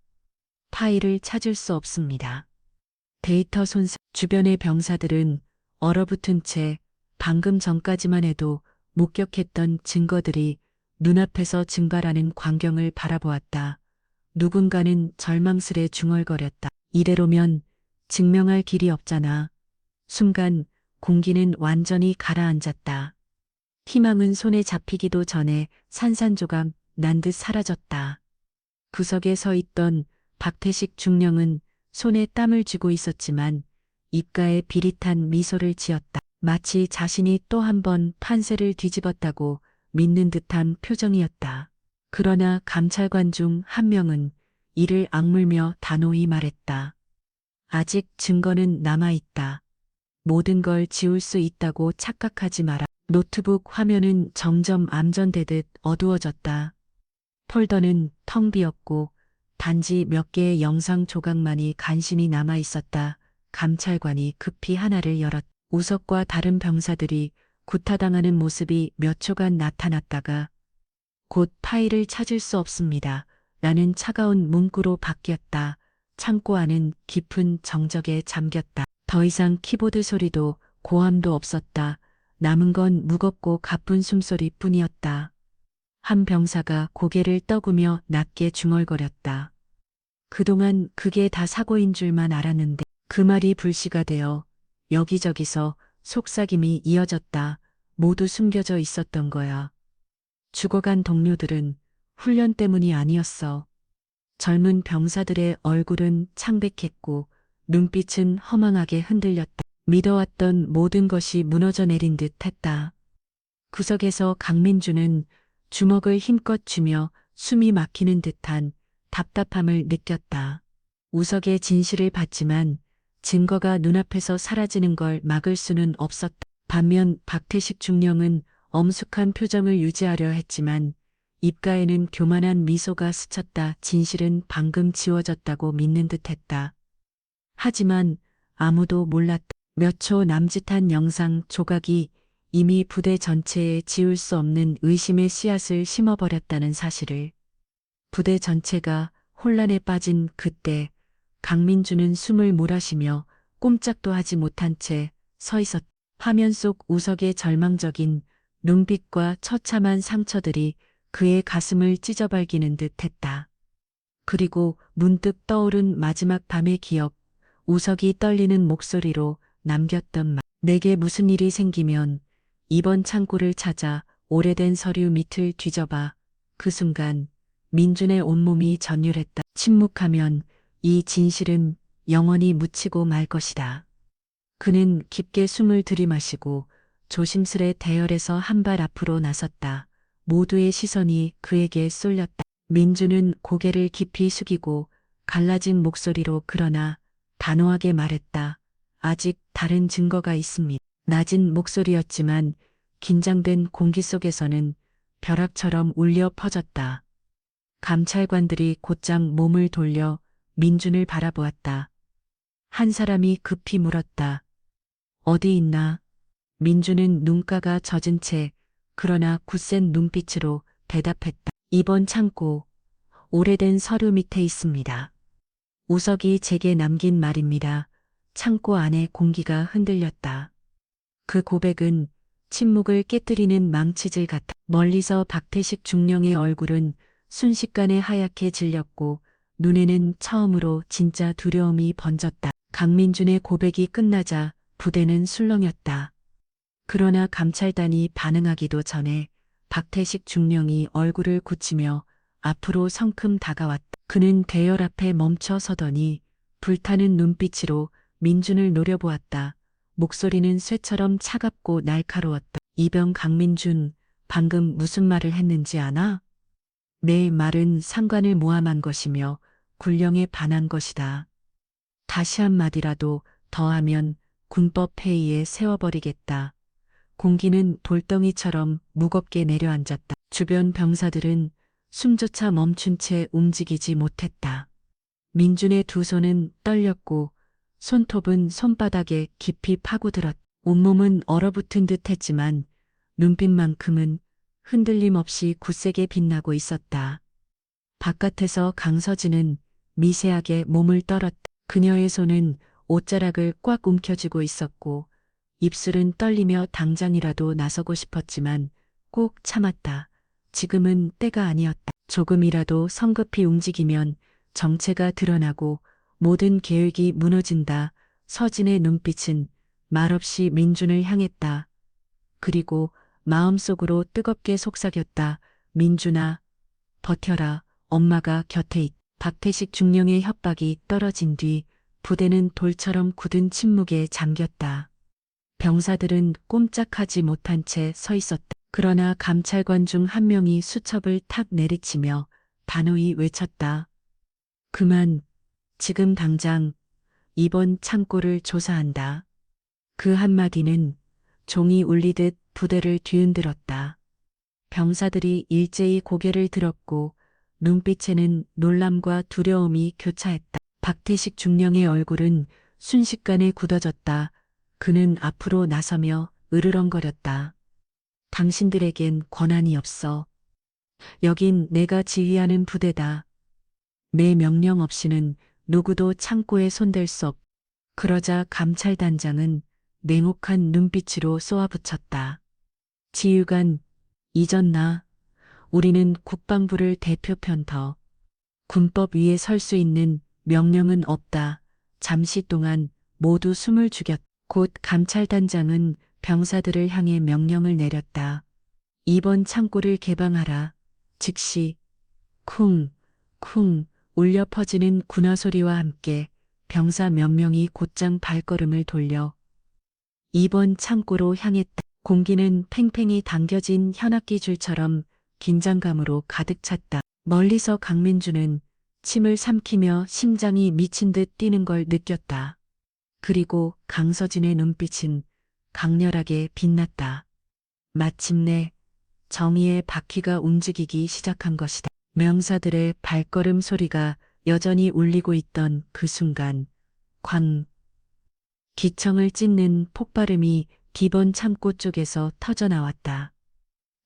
파일을 찾을 수 없습니다. 데이터 손상. 주변의 병사들은 얼어붙은 채 방금 전까지만 해도 목격했던 증거들이 눈앞에서 증발하는 광경을 바라보았다. 누군가는 절망스레 중얼거렸다. 이대로면 증명할 길이 없잖아. 순간 공기는 완전히 가라앉았다. 희망은 손에 잡히기도 전에 산산조각 난 듯 사라졌다. 구석에 서 있던 박태식 중령은 손에 땀을 쥐고 있었지만 입가에 비릿한 미소를 지었다. 마치 자신이 또 한 번 판세를 뒤집었다고 믿는 듯한 표정이었다. 그러나 감찰관 중 한 명은 이를 악물며 단호히 말했다. 아직 증거는 남아있다. 모든 걸 지울 수 있다고 착각하지 마라. 노트북 화면은 점점 암전되듯 어두워졌다. 폴더는 텅 비었고 단지 몇 개의 영상 조각만이 간신히 남아 있었다. 감찰관이 급히 하나를 열었다. 우석과 다른 병사들이 구타당하는 모습이 몇 초간 나타났다가 곧 파일을 찾을 수 없습니다. 라는 차가운 문구로 바뀌었다. 창고 안은 깊은 정적에 잠겼다. 더 이상 키보드 소리도 고함도 없었다. 남은 건 무겁고 가쁜 숨소리뿐이었다. 한 병사가 고개를 떠구며 낮게 중얼거렸다. 그동안 그게 다 사고인 줄만 알았는데 그 말이 불씨가 되어 여기저기서 속삭임이 이어졌다. 모두 숨겨져 있었던 거야. 죽어간 동료들은 훈련 때문이 아니었어. 젊은 병사들의 얼굴은 창백했고 눈빛은 허망하게 흔들렸다. 믿어왔던 모든 것이 무너져 내린 듯 했다. 구석에서 강민주는 주먹을 힘껏 쥐며 숨이 막히는 듯한 답답함을 느꼈다. 우석의 진실을 봤지만 증거가 눈앞에서 사라지는 걸 막을 수는 없었다. 반면 박태식 중령은 엄숙한 표정을 유지하려 했지만 입가에는 교만한 미소가 스쳤다. 진실은 방금 지워졌다고 믿는 듯했다. 하지만 아무도 몰랐다. 몇 초 남짓한 영상 조각이 이미 부대 전체에 지울 수 없는 의심의 씨앗을 심어버렸다는 사실을. 부대 전체가 혼란에 빠진 그때 강민주는 숨을 몰아쉬며 꼼짝도 하지 못한 채 서 있었다. 화면 속 우석의 절망적인 눈빛과 처참한 상처들이 그의 가슴을 찢어발기는 듯 했다. 그리고 문득 떠오른 마지막 밤의 기억, 우석이 떨리는 목소리로 남겼던 말. 내게 무슨 일이 생기면 이번 창고를 찾아 오래된 서류 밑을 뒤져봐. 그 순간 민준의 온몸이 전율했다. 침묵하면 이 진실은 영원히 묻히고 말 것이다. 그는 깊게 숨을 들이마시고 조심스레 대열에서 한 발 앞으로 나섰다. 모두의 시선이 그에게 쏠렸다. 민주는 고개를 깊이 숙이고 갈라진 목소리로 그러나 단호하게 말했다. 아직 다른 증거가 있습니다. 낮은 목소리였지만 긴장된 공기 속에서는 벼락처럼 울려 퍼졌다. 감찰관들이 곧장 몸을 돌려 민준을 바라보았다. 한 사람이 급히 물었다. 어디 있나? 민준은 눈가가 젖은 채 그러나 굳센 눈빛으로 대답했다. 이번 창고, 오래된 서류 밑에 있습니다. 우석이 제게 남긴 말입니다. 창고 안의 공기가 흔들렸다. 그 고백은 침묵을 깨뜨리는 망치질 같아. 멀리서 박태식 중령의 얼굴은 순식간에 하얗게 질렸고 눈에는 처음으로 진짜 두려움이 번졌다. 강민준의 고백이 끝나자 부대는 술렁였다. 그러나 감찰단이 반응하기도 전에 박태식 중령이 얼굴을 굳히며 앞으로 성큼 다가왔다. 그는 대열 앞에 멈춰 서더니 불타는 눈빛으로 민준을 노려보았다. 목소리는 쇠처럼 차갑고 날카로웠다. 이병 강민준, 방금 무슨 말을 했는지 아나? 내 말은 상관을 모함한 것이며 군령에 반한 것이다. 다시 한마디라도 더하면 군법 회의에 세워버리겠다. 공기는 돌덩이처럼 무겁게 내려앉았다. 주변 병사들은 숨조차 멈춘 채 움직이지 못했다. 민준의 두 손은 떨렸고 손톱은 손바닥에 깊이 파고들었다. 온몸은 얼어붙은 듯 했지만 눈빛만큼은 흔들림 없이 굳세게 빛나고 있었다. 바깥에서 강서진은 미세하게 몸을 떨었다. 그녀의 손은 옷자락을 꽉 움켜쥐고 있었고 입술은 떨리며 당장이라도 나서고 싶었지만 꼭 참았다. 지금은 때가 아니었다. 조금이라도 성급히 움직이면 정체가 드러나고 모든 계획이 무너진다. 서진의 눈빛은 말없이 민준을 향했다. 그리고 마음속으로 뜨겁게 속삭였다. 민준아, 버텨라. 엄마가 곁에 있다. 박태식 중령의 협박이 떨어진 뒤 부대는 돌처럼 굳은 침묵에 잠겼다. 병사들은 꼼짝하지 못한 채 서 있었다. 그러나 감찰관 중 한 명이 수첩을 탁 내리치며 단호히 외쳤다. 그만, 지금 당장 이번 창고를 조사한다. 그 한마디는 종이 울리듯 부대를 뒤흔들었다. 병사들이 일제히 고개를 들었고 눈빛에는 놀람과 두려움이 교차했다. 박태식 중령의 얼굴은 순식간에 굳어졌다. 그는 앞으로 나서며 으르렁거렸다. 당신들에겐 권한이 없어. 여긴 내가 지휘하는 부대다. 내 명령 없이는 누구도 창고에 손댈 수 없. 그러자 감찰단장은 냉혹한 눈빛으로 쏘아붙였다. 지휘관, 잊었나? 우리는 국방부를 대표편 더. 군법 위에 설 수 있는 명령은 없다. 잠시 동안 모두 숨을 죽였. 곧 감찰단장은 병사들을 향해 명령을 내렸다. 이번 창고를 개방하라. 즉시 쿵, 쿵 울려 퍼지는 군화 소리와 함께 병사 몇 명이 곧장 발걸음을 돌려 2번 창고로 향했다. 공기는 팽팽히 당겨진 현악기 줄처럼 긴장감으로 가득 찼다. 멀리서 강민주는 침을 삼키며 심장이 미친 듯 뛰는 걸 느꼈다. 그리고 강서진의 눈빛은 강렬하게 빛났다. 마침내 정의의 바퀴가 움직이기 시작한 것이다. 명사들의 발걸음 소리가 여전히 울리고 있던 그 순간 광 기청을 찢는 폭발음이 D번 창고 쪽에서 터져나왔다.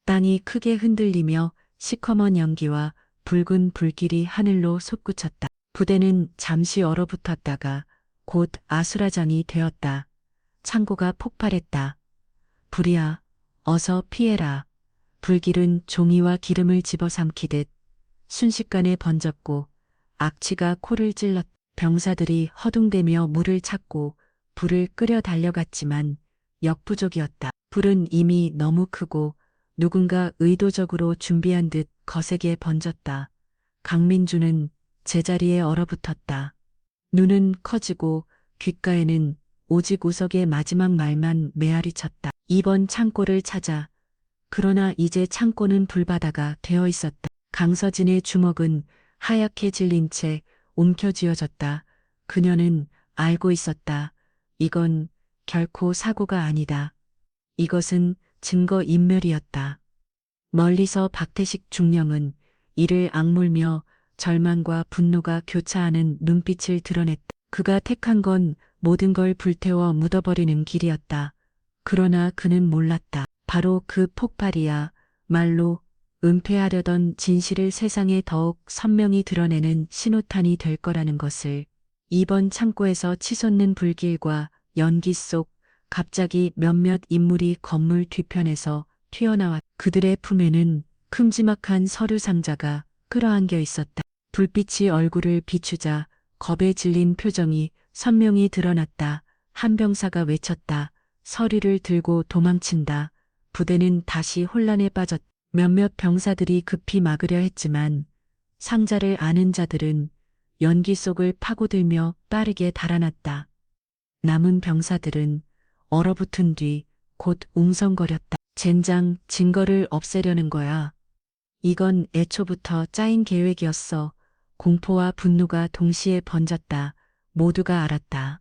땅이 크게 흔들리며 시커먼 연기와 붉은 불길이 하늘로 솟구쳤다. 부대는 잠시 얼어붙었다가 곧 아수라장이 되었다. 창고가 폭발했다. 불이야, 어서 피해라. 불길은 종이와 기름을 집어삼키듯 순식간에 번졌고 악취가 코를 찔렀다. 병사들이 허둥대며 물을 찾고 불을 끄려 달려갔지만 역부족이었다. 불은 이미 너무 크고 누군가 의도적으로 준비한 듯 거세게 번졌다. 강민주는 제자리에 얼어붙었다. 눈은 커지고 귓가에는 오직 우석의 마지막 말만 메아리 쳤다. 2번 창고를 찾아. 그러나 이제 창고는 불바다가 되어 있었다. 강서진의 주먹은 하얗게 질린 채 움켜쥐어졌다. 그녀는 알고 있었다. 이건 결코 사고가 아니다. 이것은 증거 인멸이었다. 멀리서 박태식 중령은 이를 악물며 절망과 분노가 교차하는 눈빛을 드러냈다. 그가 택한 건 모든 걸 불태워 묻어버리는 길이었다. 그러나 그는 몰랐다. 바로 그 폭발이야 말로 은폐하려던 진실을 세상에 더욱 선명히 드러내는 신호탄이 될 거라는 것을. 2번 창고에서 치솟는 불길과 연기 속 갑자기 몇몇 인물이 건물 뒤편에서 튀어나왔. 그들의 품에는 큼지막한 서류 상자가 끌어안겨 있었다. 불빛이 얼굴을 비추자 겁에 질린 표정이 선명히 드러났다. 한 병사가 외쳤다. 서류를 들고 도망친다. 부대는 다시 혼란에 빠졌다. 몇몇 병사들이 급히 막으려 했지만 상자를 아는 자들은 연기 속을 파고들며 빠르게 달아났다. 남은 병사들은 얼어붙은 뒤 곧 웅성거렸다. 젠장, 증거를 없애려는 거야. 이건 애초부터 짜인 계획이었어. 공포와 분노가 동시에 번졌다. 모두가 알았다.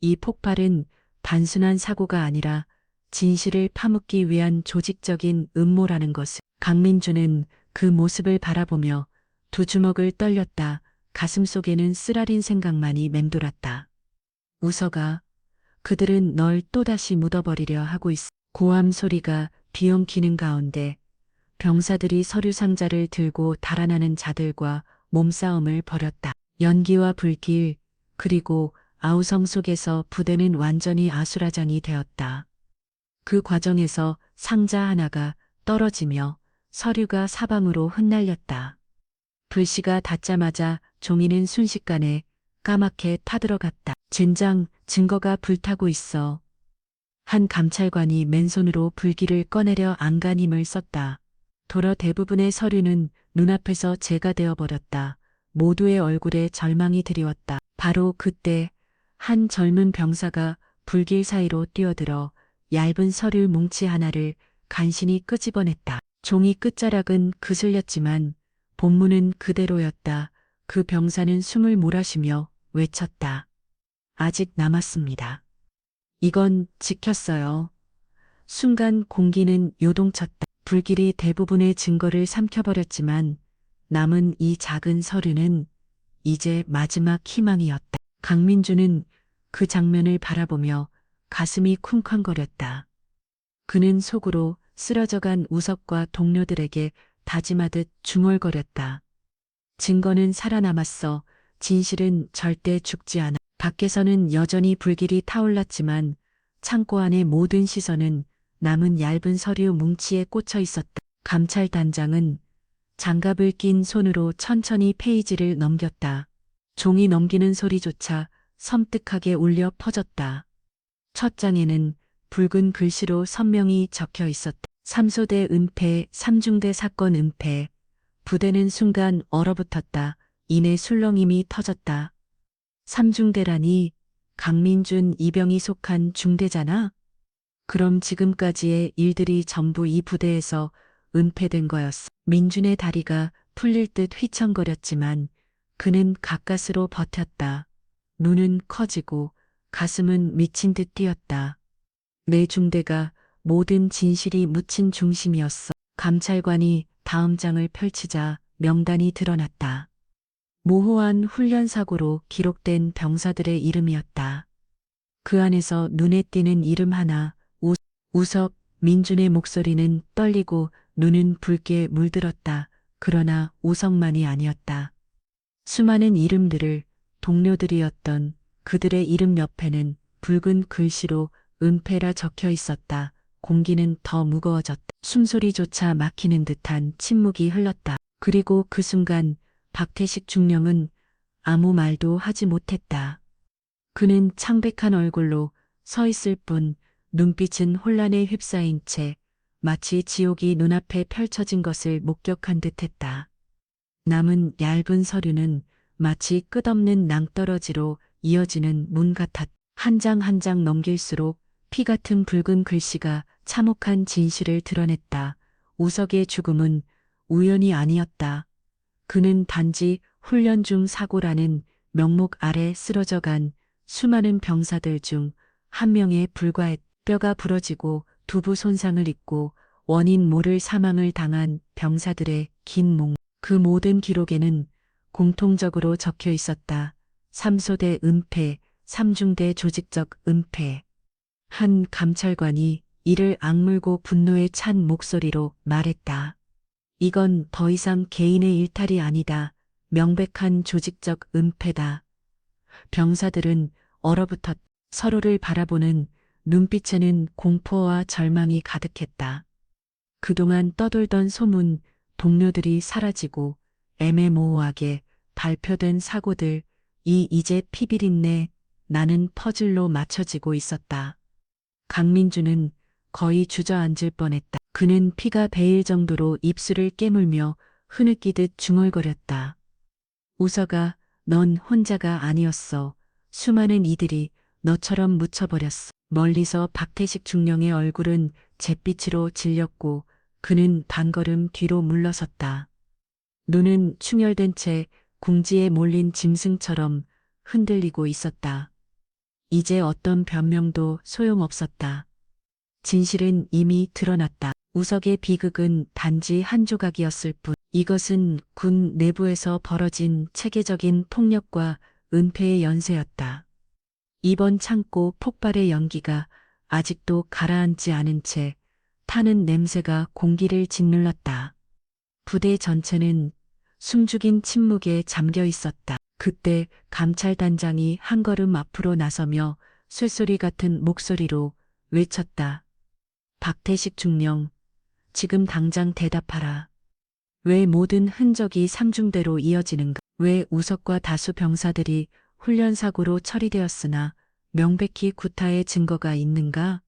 이 폭발은 단순한 사고가 아니라 진실을 파묻기 위한 조직적인 음모라는 것을. 강민주는 그 모습을 바라보며 두 주먹을 떨렸다. 가슴 속에는 쓰라린 생각만이 맴돌았다. 우석아, 그들은 널 또다시 묻어버리려 하고 있어. 고함 소리가 뒤엉키는 가운데 병사들이 서류 상자를 들고 달아나는 자들과 몸싸움을 벌였다. 연기와 불길, 그리고 아우성 속에서 부대는 완전히 아수라장이 되었다. 그 과정에서 상자 하나가 떨어지며 서류가 사방으로 흩날렸다. 불씨가 닿자마자 종이는 순식간에 까맣게 타들어갔다. 젠장, 증거가 불타고 있어. 한 감찰관이 맨손으로 불길을 꺼내려 안간힘을 썼다. 도로 대부분의 서류는 눈앞에서 재가 되어버렸다. 모두의 얼굴에 절망이 드리웠다. 바로 그때 한 젊은 병사가 불길 사이로 뛰어들어 얇은 서류 뭉치 하나를 간신히 끄집어냈다. 종이 끝자락은 그슬렸지만 본문은 그대로였다. 그 병사는 숨을 몰아쉬며 외쳤다. 아직 남았습니다. 이건 지켰어요. 순간 공기는 요동쳤다. 불길이 대부분의 증거를 삼켜버렸지만 남은 이 작은 서류는 이제 마지막 희망이었다. 강민주는 그 장면을 바라보며 가슴이 쿵쾅거렸다. 그는 속으로 쓰러져간 우석과 동료들에게 다짐하듯 중얼거렸다. 증거는 살아남았어. 진실은 절대 죽지 않아. 밖에서는 여전히 불길이 타올랐지만 창고 안의 모든 시선은 남은 얇은 서류 뭉치에 꽂혀 있었다. 감찰단장은 장갑을 낀 손으로 천천히 페이지를 넘겼다. 종이 넘기는 소리조차 섬뜩하게 울려 퍼졌다. 첫 장에는 붉은 글씨로 선명히 적혀 있었다. 삼소대 은폐, 삼중대 사건 은폐. 부대는 순간 얼어붙었다. 이내 술렁임이 터졌다. 삼중대라니 강민준 이병이 속한 중대잖아? 그럼 지금까지의 일들이 전부 이 부대에서 은폐된 거였어. 민준의 다리가 풀릴 듯 휘청거렸지만 그는 가까스로 버텼다. 눈은 커지고 가슴은 미친 듯 뛰었다. 내 중대가 모든 진실이 묻힌 중심이었어. 감찰관이 다음 장을 펼치자 명단이 드러났다. 모호한 훈련사고로 기록된 병사들의 이름이었다. 그 안에서 눈에 띄는 이름 하나, 우석, 민준의 목소리는 떨리고 눈은 붉게 물들었다. 그러나 우석만이 아니었다. 수많은 이름들을 동료들이었던 그들의 이름 옆에는 붉은 글씨로 은폐라 적혀 있었다. 공기는 더 무거워졌다. 숨소리조차 막히는 듯한 침묵이 흘렀다. 그리고 그 순간 박태식 중령은 아무 말도 하지 못했다. 그는 창백한 얼굴로 서 있을 뿐 눈빛은 혼란에 휩싸인 채 마치 지옥이 눈앞에 펼쳐진 것을 목격한 듯했다. 남은 얇은 서류는 마치 끝없는 낭떠러지로 이어지는 문 같았다. 한 장 한 장 넘길수록 피 같은 붉은 글씨가 참혹한 진실을 드러냈다. 우석의 죽음은 우연이 아니었다. 그는 단지 훈련 중 사고라는 명목 아래 쓰러져간 수많은 병사들 중 한 명에 불과했다. 뼈가 부러지고 두부 손상을 입고 원인 모를 사망을 당한 병사들의 긴 목. 그 모든 기록에는 공통적으로 적혀 있었다. 삼소대 은폐, 삼중대 조직적 은폐. 한 감찰관이 이를 악물고 분노에 찬 목소리로 말했다. 이건 더 이상 개인의 일탈이 아니다. 명백한 조직적 은폐다. 병사들은 얼어붙었 서로를 바라보는 눈빛에는 공포와 절망이 가득했다. 그동안 떠돌던 소문, 동료들이 사라지고 애매모호하게 발표된 사고들, 이제 피비린내 나는 퍼즐로 맞춰지고 있었다. 강민주는 거의 주저앉을 뻔했다. 그는 피가 배일 정도로 입술을 깨물며 흐느끼듯 중얼거렸다. 우석아, 넌 혼자가 아니었어. 수많은 이들이 너처럼 묻혀버렸어. 멀리서 박태식 중령의 얼굴은 잿빛으로 질렸고 그는 반걸음 뒤로 물러섰다. 눈은 충혈된 채 궁지에 몰린 짐승처럼 흔들리고 있었다. 이제 어떤 변명도 소용없었다. 진실은 이미 드러났다. 우석의 비극은 단지 한 조각이었을 뿐. 이것은 군 내부에서 벌어진 체계적인 폭력과 은폐의 연쇄였다. 이번 창고 폭발의 연기가 아직도 가라앉지 않은 채 타는 냄새가 공기를 짓눌렀다. 부대 전체는 숨죽인 침묵에 잠겨 있었다. 그때 감찰단장이 한 걸음 앞으로 나서며 쇠소리 같은 목소리로 외쳤다. 박태식 중령, 지금 당장 대답하라. 왜 모든 흔적이 삼중대로 이어지는가? 왜 우석과 다수 병사들이 훈련사고로 처리되었으나 명백히 구타의 증거가 있는가?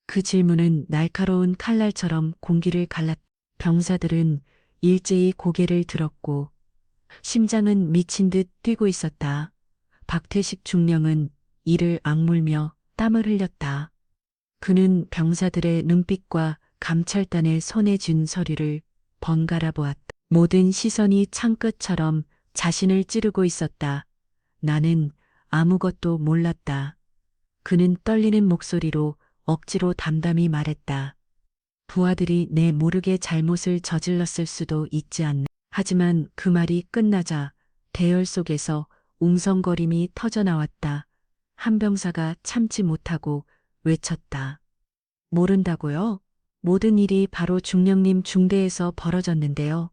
그 질문은 날카로운 칼날처럼 공기를 갈랐다. 병사들은 일제히 고개를 들었고 심장은 미친 듯 뛰고 있었다. 박태식 중령은 이를 악물며 땀을 흘렸다. 그는 병사들의 눈빛과 감찰단의 손에 쥔 서류를 번갈아 보았다. 모든 시선이 창끝처럼 자신을 찌르고 있었다. 나는 아무것도 몰랐다. 그는 떨리는 목소리로 억지로 담담히 말했다. 부하들이 내 모르게 잘못을 저질렀을 수도 있지 않나. 하지만 그 말이 끝나자 대열 속에서 웅성거림이 터져나왔다. 한 병사가 참지 못하고 외쳤다. 모른다고요? 모든 일이 바로 중령님 중대에서 벌어졌는데요.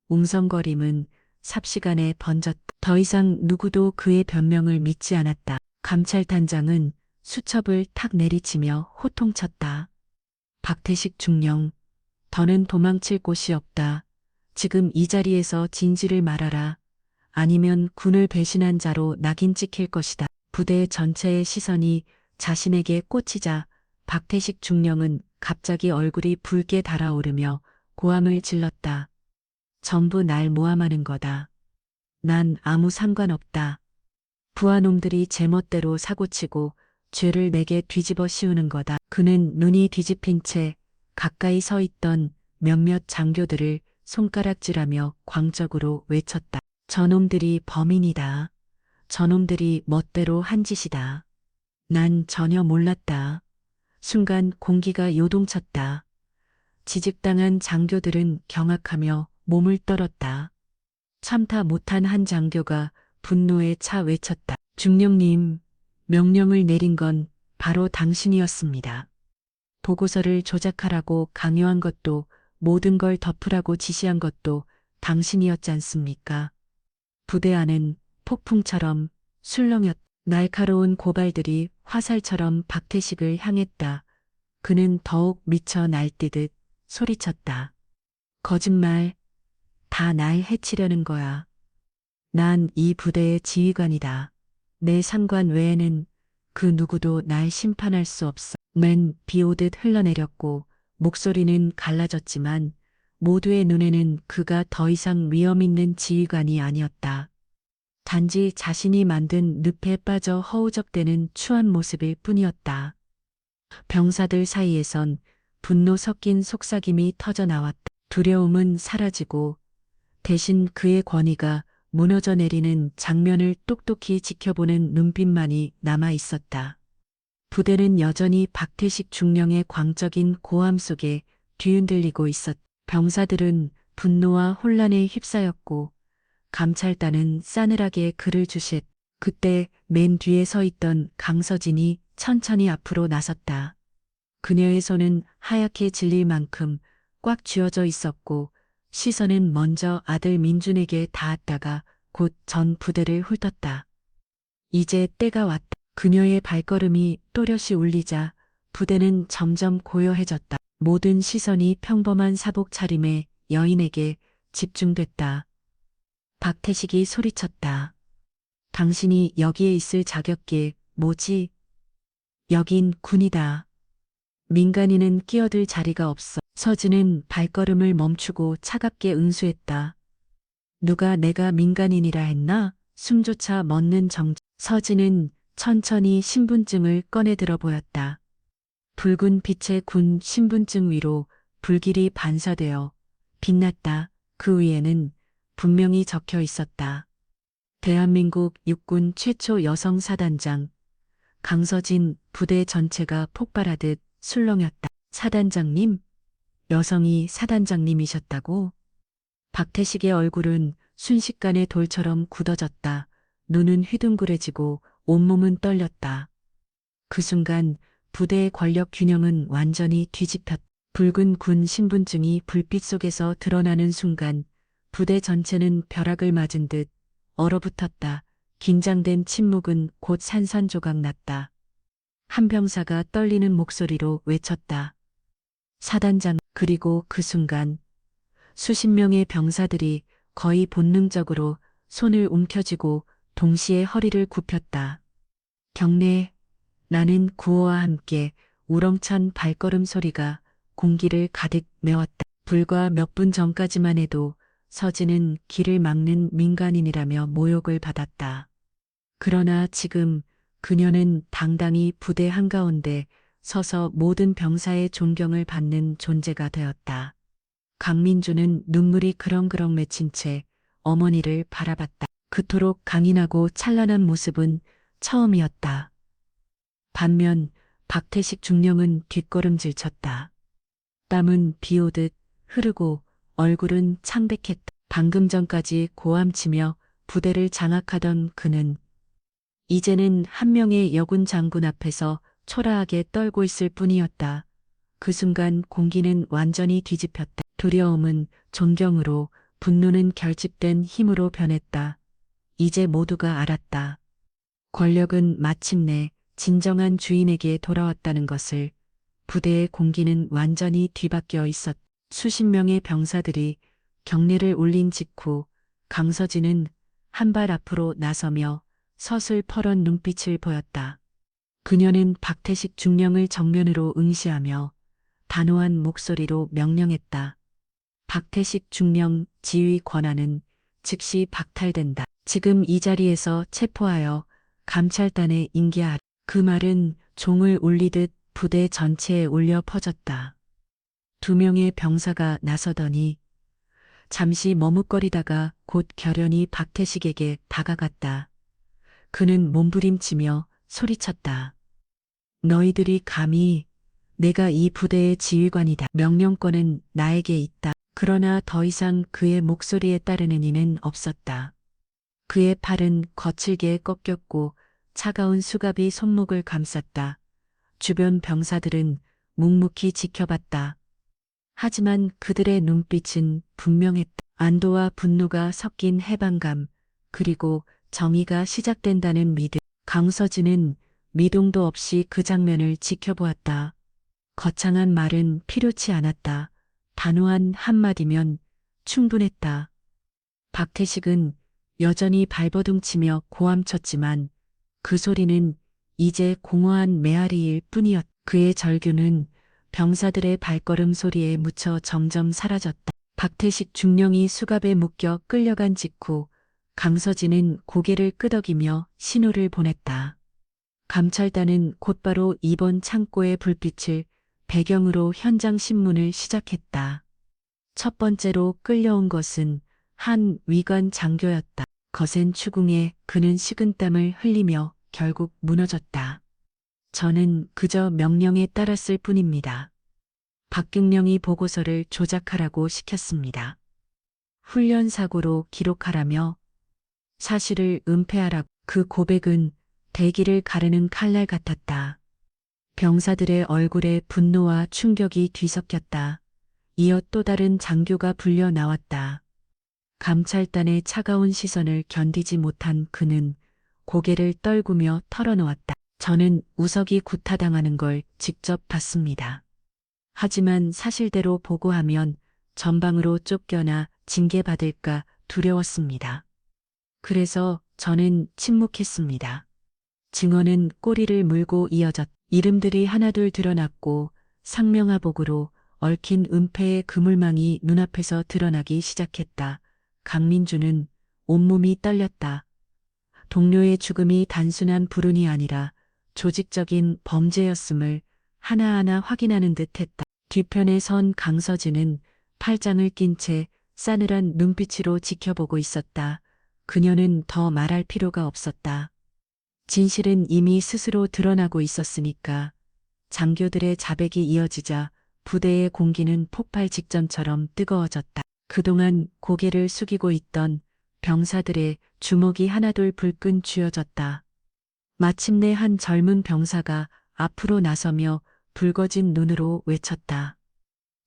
웅성거림은 삽시간에 번졌다. 더 이상 누구도 그의 변명을 믿지 않았다. 감찰단장은 수첩을 탁 내리치며 호통쳤다. 박태식 중령, 더는 도망칠 곳이 없다. 지금 이 자리에서 진실을 말하라. 아니면 군을 배신한 자로 낙인 찍힐 것이다. 부대 전체의 시선이 자신에게 꽂히자 박태식 중령은 갑자기 얼굴이 붉게 달아오르며 고함을 질렀다. 전부 날 모함하는 거다. 난 아무 상관없다. 부하놈들이 제멋대로 사고치고 죄를 내게 뒤집어 씌우는 거다. 그는 눈이 뒤집힌 채 가까이 서 있던 몇몇 장교들을 손가락질하며 광적으로 외쳤다. 저놈들이 범인이다. 저놈들이 멋대로 한 짓이다. 난 전혀 몰랐다. 순간 공기가 요동쳤다. 지직당한 장교들은 경악하며 몸을 떨었다. 참다 못한 한 장교가 분노에 차 외쳤다. 중령님, 명령을 내린 건 바로 당신이었습니다. 보고서를 조작하라고 강요한 것도 모든 걸 덮으라고 지시한 것도 당신이었지 않습니까? 부대 안은 폭풍처럼 술렁였다. 날카로운 고발들이 화살처럼 박태식을 향했다. 그는 더욱 미쳐 날뛰듯 소리쳤다. 거짓말, 다 날 해치려는 거야. 난 이 부대의 지휘관이다. 내 상관 외에는 그 누구도 날 심판할 수 없어. 맨 비오듯 흘러내렸고 목소리는 갈라졌지만 모두의 눈에는 그가 더 이상 위험 있는 지휘관이 아니었다. 단지 자신이 만든 늪에 빠져 허우적대는 추한 모습일 뿐이었다. 병사들 사이에선 분노 섞인 속삭임이 터져 나왔다. 두려움은 사라지고 대신 그의 권위가 무너져 내리는 장면을 똑똑히 지켜보는 눈빛만이 남아 있었다. 부대는 여전히 박태식 중령의 광적인 고함 속에 뒤흔들리고 있었다. 병사들은 분노와 혼란에 휩싸였고 감찰단은 싸늘하게 그를 주시했다. 그때 맨 뒤에 서 있던 강서진이 천천히 앞으로 나섰다. 그녀의 손은 하얗게 질릴 만큼 꽉 쥐어져 있었고 시선은 먼저 아들 민준에게 닿았다가 곧 전 부대를 훑었다. 이제 때가 왔다. 그녀의 발걸음이 또렷이 울리자 부대는 점점 고요해졌다. 모든 시선이 평범한 사복 차림의 여인에게 집중됐다. 박태식이 소리쳤다. 당신이 여기에 있을 자격이 뭐지? 여긴 군이다. 민간인은 끼어들 자리가 없어. 서진은 발걸음을 멈추고 차갑게 응수했다. 누가 내가 민간인이라 했나? 숨조차 멎는 서진은 천천히 신분증을 꺼내 들어 보였다. 붉은 빛의 군 신분증 위로 불길이 반사되어 빛났다. 그 위에는 분명히 적혀 있었다. 대한민국 육군 최초 여성 사단장. 강서진. 부대 전체가 폭발하듯 술렁였다. 사단장님? 여성이 사단장님이셨다고? 박태식의 얼굴은 순식간에 돌처럼 굳어졌다. 눈은 휘둥그레지고 온몸은 떨렸다. 그 순간 부대의 권력 균형은 완전히 뒤집혔다. 붉은 군 신분증이 불빛 속에서 드러나는 순간 부대 전체는 벼락을 맞은 듯 얼어붙었다. 긴장된 침묵은 곧 산산조각 났다. 한 병사가 떨리는 목소리로 외쳤다. 사단장. 그리고 그 순간 수십 명의 병사들이 거의 본능적으로 손을 움켜쥐고 동시에 허리를 굽혔다. 경례. 나는 구호와 함께 우렁찬 발걸음 소리가 공기를 가득 메웠다. 불과 몇 분 전까지만 해도 서진은 길을 막는 민간인이라며 모욕을 받았다. 그러나 지금 그녀는 당당히 부대 한가운데 서서 모든 병사의 존경을 받는 존재가 되었다. 강민주는 눈물이 그렁그렁 맺힌 채 어머니를 바라봤다. 그토록 강인하고 찬란한 모습은 처음이었다. 반면 박태식 중령은 뒷걸음질 쳤다. 땀은 비 오듯 흐르고 얼굴은 창백했다. 방금 전까지 고함치며 부대를 장악하던 그는 이제는 한 명의 여군 장군 앞에서 초라하게 떨고 있을 뿐이었다. 그 순간 공기는 완전히 뒤집혔다. 두려움은 존경으로, 분노는 결집된 힘으로 변했다. 이제 모두가 알았다. 권력은 마침내 진정한 주인에게 돌아왔다는 것을. 부대의 공기는 완전히 뒤바뀌어 있었다. 수십 명의 병사들이 경례를 올린 직후 강서진은 한 발 앞으로 나서며 서슬퍼런 눈빛을 보였다. 그녀는 박태식 중령을 정면으로 응시하며 단호한 목소리로 명령했다. 박태식 중령 지휘 권한은 즉시 박탈된다. 지금 이 자리에서 체포하여 감찰단에 인계하라. 그 말은 종을 울리듯 부대 전체에 울려 퍼졌다. 2명의 병사가 나서더니 잠시 머뭇거리다가 곧 결연히 박태식에게 다가갔다. 그는 몸부림치며 소리쳤다. 너희들이 감히, 내가 이 부대의 지휘관이다. 명령권은 나에게 있다. 그러나 더 이상 그의 목소리에 따르는 이는 없었다. 그의 팔은 거칠게 꺾였고 차가운 수갑이 손목을 감쌌다. 주변 병사들은 묵묵히 지켜봤다. 하지만 그들의 눈빛은 분명했다. 안도와 분노가 섞인 해방감, 그리고 정의가 시작된다는 믿음. 강서진은 미동도 없이 그 장면을 지켜보았다. 거창한 말은 필요치 않았다. 단호한 한마디면 충분했다. 박태식은 여전히 발버둥치며 고함쳤지만 그 소리는 이제 공허한 메아리일 뿐이었다. 그의 절규는 병사들의 발걸음 소리에 묻혀 점점 사라졌다. 박태식 중령이 수갑에 묶여 끌려간 직후 강서진은 고개를 끄덕이며 신호를 보냈다. 감찰단은 곧바로 2번 창고의 불빛을 배경으로 현장 신문을 시작했다. 첫 번째로 끌려온 것은 한 위관 장교였다. 거센 추궁에 그는 식은땀을 흘리며 결국 무너졌다. 저는 그저 명령에 따랐을 뿐입니다. 박경령이 보고서를 조작하라고 시켰습니다. 훈련 사고로 기록하라며 사실을 은폐하라고. 그 고백은 대기를 가르는 칼날 같았다. 병사들의 얼굴에 분노와 충격이 뒤섞였다. 이어 또 다른 장교가 불려 나왔다. 감찰단의 차가운 시선을 견디지 못한 그는 고개를 떨구며 털어놓았다. 저는 우석이 구타당하는 걸 직접 봤습니다. 하지만 사실대로 보고하면 전방으로 쫓겨나 징계받을까 두려웠습니다. 그래서 저는 침묵했습니다. 증언은 꼬리를 물고 이어졌다. 이름들이 하나둘 드러났고 상명하복으로 얽힌 은폐의 그물망이 눈앞에서 드러나기 시작했다. 강민주는 온몸이 떨렸다. 동료의 죽음이 단순한 불운이 아니라 조직적인 범죄였음을 하나하나 확인하는 듯했다. 뒤편에 선 강서진은 팔짱을 낀 채 싸늘한 눈빛으로 지켜보고 있었다. 그녀는 더 말할 필요가 없었다. 진실은 이미 스스로 드러나고 있었으니까. 장교들의 자백이 이어지자 부대의 공기는 폭발 직전처럼 뜨거워졌다. 그동안 고개를 숙이고 있던 병사들의 주먹이 하나둘 불끈 쥐어졌다. 마침내 한 젊은 병사가 앞으로 나서며 붉어진 눈으로 외쳤다.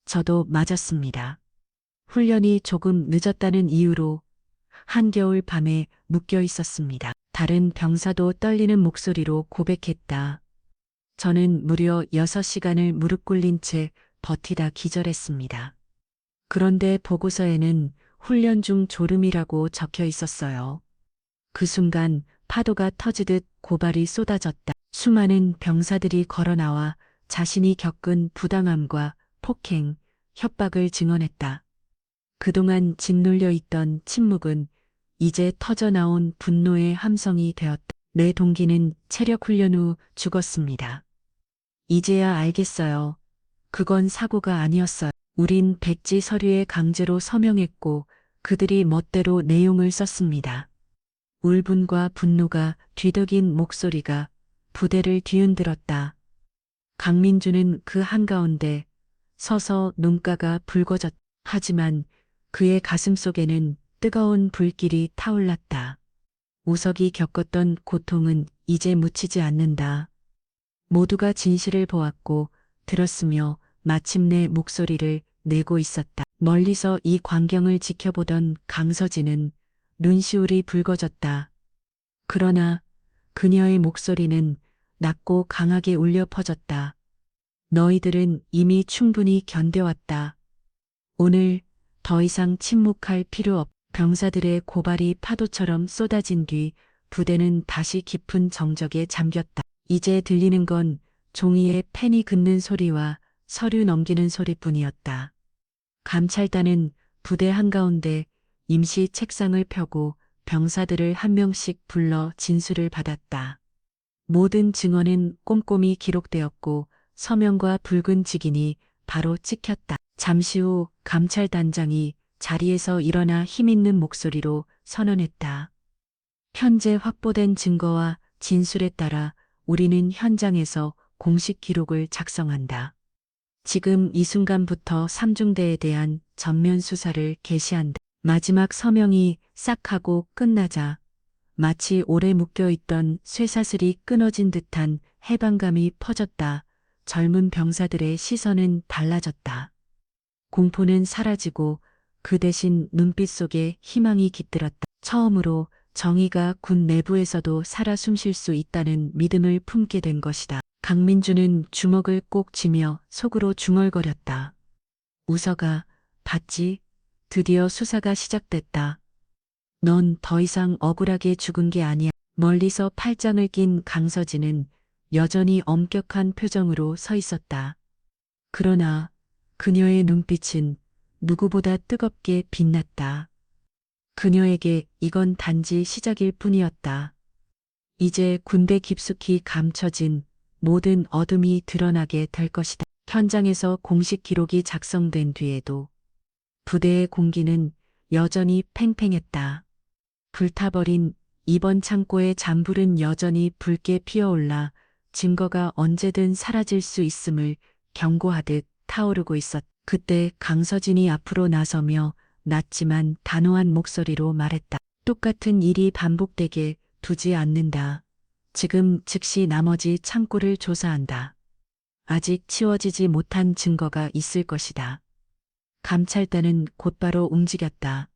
저도 맞았습니다. 훈련이 조금 늦었다는 이유로 한겨울 밤에 묶여 있었습니다. 다른 병사도 떨리는 목소리로 고백했다. 저는 무려 6시간을 무릎 꿇린 채 버티다 기절했습니다. 그런데 보고서에는 훈련 중 졸음이라고 적혀 있었어요. 그 순간 파도가 터지듯 고발이 쏟아졌다. 수많은 병사들이 걸어 나와 자신이 겪은 부당함과 폭행, 협박을 증언했다. 그동안 짓눌려 있던 침묵은 이제 터져나온 분노의 함성이 되었다. 내 동기는 체력 훈련 후 죽었습니다. 이제야 알겠어요. 그건 사고가 아니었어요. 우린 백지 서류에 강제로 서명했고 그들이 멋대로 내용을 썼습니다. 울분과 분노가 뒤덕인 목소리가 부대를 뒤흔들었다. 강민주는 그 한가운데 서서 눈가가 붉어졌다. 하지만 그의 가슴속에는 뜨거운 불길이 타올랐다. 우석이 겪었던 고통은 이제 묻히지 않는다. 모두가 진실을 보았고 들었으며 마침내 목소리를 내고 있었다. 멀리서 이 광경을 지켜보던 강서진은 눈시울이 붉어졌다. 그러나 그녀의 목소리는 낮고 강하게 울려 퍼졌다. 너희들은 이미 충분히 견뎌왔다. 오늘 더 이상 침묵할 필요 없. 병사들의 고발이 파도처럼 쏟아진 뒤 부대는 다시 깊은 정적에 잠겼다. 이제 들리는 건 종이에 펜이 긋는 소리와 서류 넘기는 소리뿐이었다. 감찰단은 부대 한가운데 임시 책상을 펴고 병사들을 한 명씩 불러 진술을 받았다. 모든 증언은 꼼꼼히 기록되었고 서명과 붉은 직인이 바로 찍혔다. 잠시 후 감찰단장이 자리에서 일어나 힘있는 목소리로 선언했다. 현재 확보된 증거와 진술에 따라 우리는 현장에서 공식 기록을 작성한다. 지금 이 순간부터 삼중대에 대한 전면 수사를 개시한다. 마지막 서명이 싹 하고 끝나자 마치 오래 묶여있던 쇠사슬이 끊어진 듯한 해방감이 퍼졌다. 젊은 병사들의 시선은 달라졌다. 공포는 사라지고 그 대신 눈빛 속에 희망이 깃들었다. 처음으로 정의가 군 내부에서도 살아 숨쉴 수 있다는 믿음을 품게 된 것이다. 강민주는 주먹을 꼭 쥐며 속으로 중얼거렸다. 우서가, 봤지? 드디어 수사가 시작됐다. 넌 더 이상 억울하게 죽은 게 아니야. 멀리서 팔짱을 낀 강서진은 여전히 엄격한 표정으로 서 있었다. 그러나 그녀의 눈빛은 누구보다 뜨겁게 빛났다. 그녀에게 이건 단지 시작일 뿐이었다. 이제 군대 깊숙이 감춰진 모든 어둠이 드러나게 될 것이다. 현장에서 공식 기록이 작성된 뒤에도 부대의 공기는 여전히 팽팽했다. 불타버린 이번 창고의 잔불은 여전히 붉게 피어올라 증거가 언제든 사라질 수 있음을 경고하듯 타오르고 있었다. 그때 강서진이 앞으로 나서며 낮지만 단호한 목소리로 말했다. 똑같은 일이 반복되게 두지 않는다. 지금 즉시 나머지 창고를 조사한다. 아직 치워지지 못한 증거가 있을 것이다. 감찰단은 곧바로 움직였다.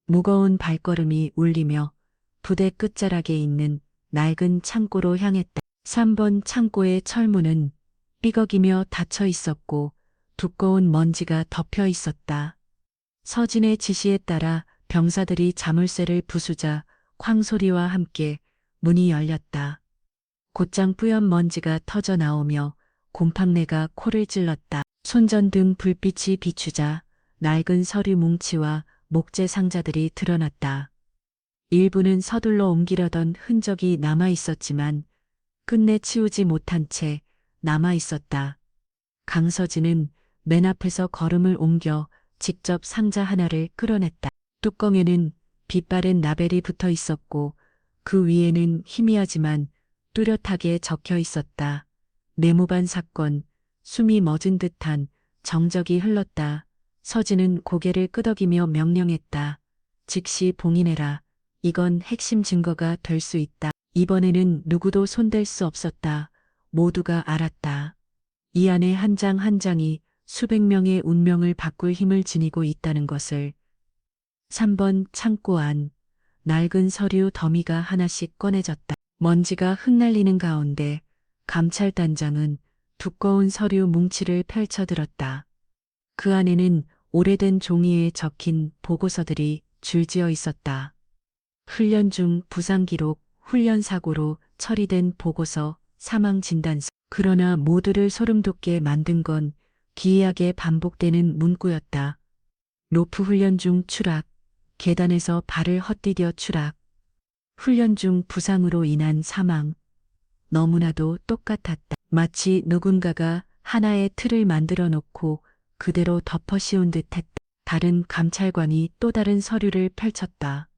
무거운 발걸음이 울리며 부대 끝자락에 있는 낡은 창고로 향했다. 3번 창고의 철문은 삐걱이며 닫혀 있었고 두꺼운 먼지가 덮여 있었다. 서진의 지시에 따라 병사들이 자물쇠를 부수자 쾅 소리와 함께 문이 열렸다. 곧장 뿌연 먼지가 터져 나오며 곰팡내가 코를 찔렀다. 손전등 불빛이 비추자 낡은 서류 뭉치와 목재 상자들이 드러났다. 일부는 서둘러 옮기려던 흔적이 남아 있었지만 끝내 치우지 못한 채 남아 있었다. 강서진은 맨 앞에서 걸음을 옮겨 직접 상자 하나를 끌어냈다. 뚜껑에는 빛바랜 라벨이 붙어 있었고 그 위에는 희미하지만 뚜렷하게 적혀 있었다. 네모반 사건, 숨이 멎은 듯한 정적이 흘렀다. 서진은 고개를 끄덕이며 명령했다. 즉시 봉인해라. 이건 핵심 증거가 될 수 있다. 이번에는 누구도 손댈 수 없었다. 모두가 알았다. 이 안에 한 장 한 장이 수백 명의 운명을 바꿀 힘을 지니고 있다는 것을. 3번 창고 안, 낡은 서류 더미가 하나씩 꺼내졌다. 먼지가 흩날리는 가운데 감찰단장은 두꺼운 서류 뭉치를 펼쳐들었다. 그 안에는 오래된 종이에 적힌 보고서들이 줄지어 있었다. 훈련 중 부상 기록, 훈련 사고로 처리된 보고서, 사망 진단서. 그러나 모두를 소름 돋게 만든 건 기이하게 반복되는 문구였다. 로프 훈련 중 추락, 계단에서 발을 헛디뎌 추락, 훈련 중 부상으로 인한 사망. 너무나도 똑같았다. 마치 누군가가 하나의 틀을 만들어 놓고 그대로 덮어 씌운 듯했다. 다른 감찰관이 또 다른 서류를 펼쳤다.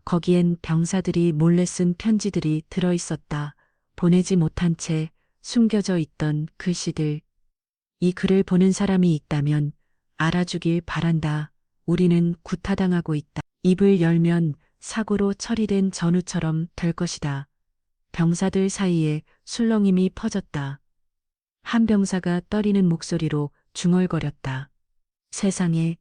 거기엔 병사들이 몰래 쓴 편지들이 들어 있었다. 보내지 못한 채 숨겨져 있던 글씨들. 이 글을 보는 사람이 있다면 알아주길 바란다. 우리는 구타당하고 있다. 입을 열면 사고로 처리된 전우처럼 될 것이다. 병사들 사이에 술렁임이 퍼졌다. 한 병사가 떨리는 목소리로 중얼거렸다. 세상에,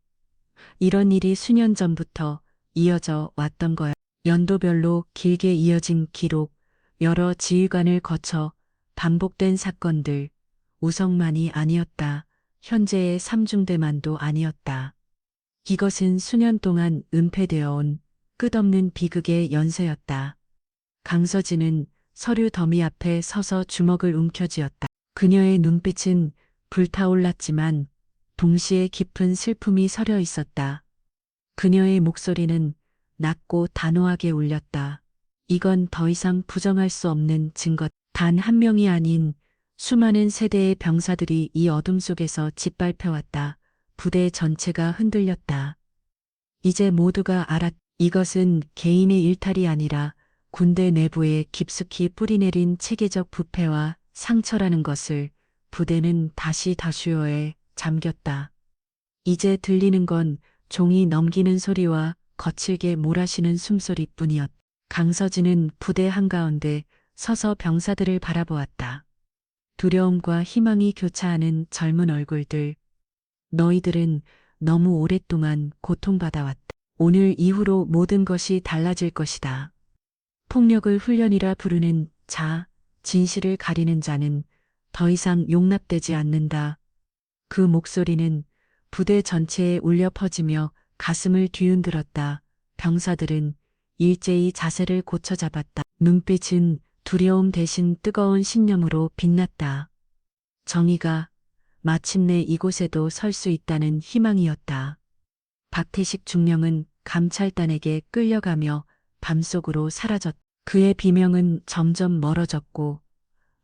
이런 일이 수년 전부터 이어져 왔던 거야. 연도별로 길게 이어진 기록, 여러 지휘관을 거쳐 반복된 사건들, 우성만이 아니었다. 현재의 삼중대만도 아니었다. 이것은 수년 동안 은폐되어 온 끝없는 비극의 연쇄였다. 강서진은 서류 더미 앞에 서서 주먹을 움켜쥐었다. 그녀의 눈빛은 불타올랐지만 동시에 깊은 슬픔이 서려 있었다. 그녀의 목소리는 낮고 단호하게 울렸다. 이건 더 이상 부정할 수 없는 증거. 단 한 명이 아닌 수많은 세대의 병사들이 이 어둠 속에서 짓밟혀왔다. 부대 전체가 흔들렸다. 이제 모두가 이것은 개인의 일탈이 아니라 군대 내부에 깊숙이 뿌리내린 체계적 부패와 상처라는 것을 부대는 다시 다수요에 잠겼다. 이제 들리는 건 종이 넘기는 소리와 거칠게 몰아쉬는 숨소리뿐이었다. 강서진은 부대 한가운데 서서 병사들을 바라보았다. 두려움과 희망이 교차하는 젊은 얼굴들. 너희들은 너무 오랫동안 고통받아왔다. 오늘 이후로 모든 것이 달라질 것이다. 폭력을 훈련이라 부르는 자, 진실을 가리는 자는 더 이상 용납되지 않는다. 그 목소리는 부대 전체에 울려 퍼지며 가슴을 뒤흔들었다. 병사들은 일제히 자세를 고쳐 잡았다. 눈빛은 두려움 대신 뜨거운 신념으로 빛났다. 정의가 마침내 이곳에도 설 수 있다는 희망이었다. 박태식 중령은 감찰단에게 끌려가며 밤속으로 사라졌다. 그의 비명은 점점 멀어졌고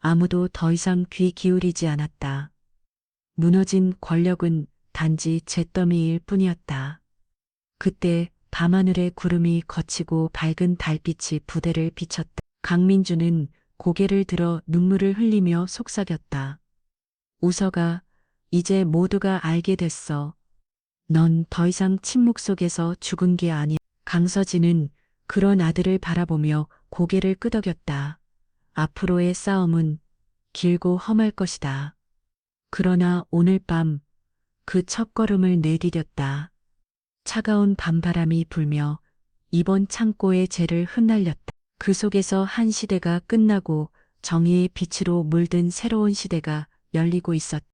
아무도 더 이상 귀 기울이지 않았다. 무너진 권력은 단지 잿더미일 뿐이었다. 그때 밤하늘의 구름이 걷히고 밝은 달빛이 부대를 비췄다. 강민주는 고개를 들어 눈물을 흘리며 속삭였다. 웃어가, 이제 모두가 알게 됐어. 넌 더 이상 침묵 속에서 죽은 게 아니야. 강서진은 그런 아들을 바라보며 고개를 끄덕였다. 앞으로의 싸움은 길고 험할 것이다. 그러나 오늘 밤 그 첫걸음을 내디뎠다. 차가운 밤바람이 불며 이번 창고의 재를 흩날렸다. 그 속에서 한 시대가 끝나고 정의의 빛으로 물든 새로운 시대가 열리고 있었다.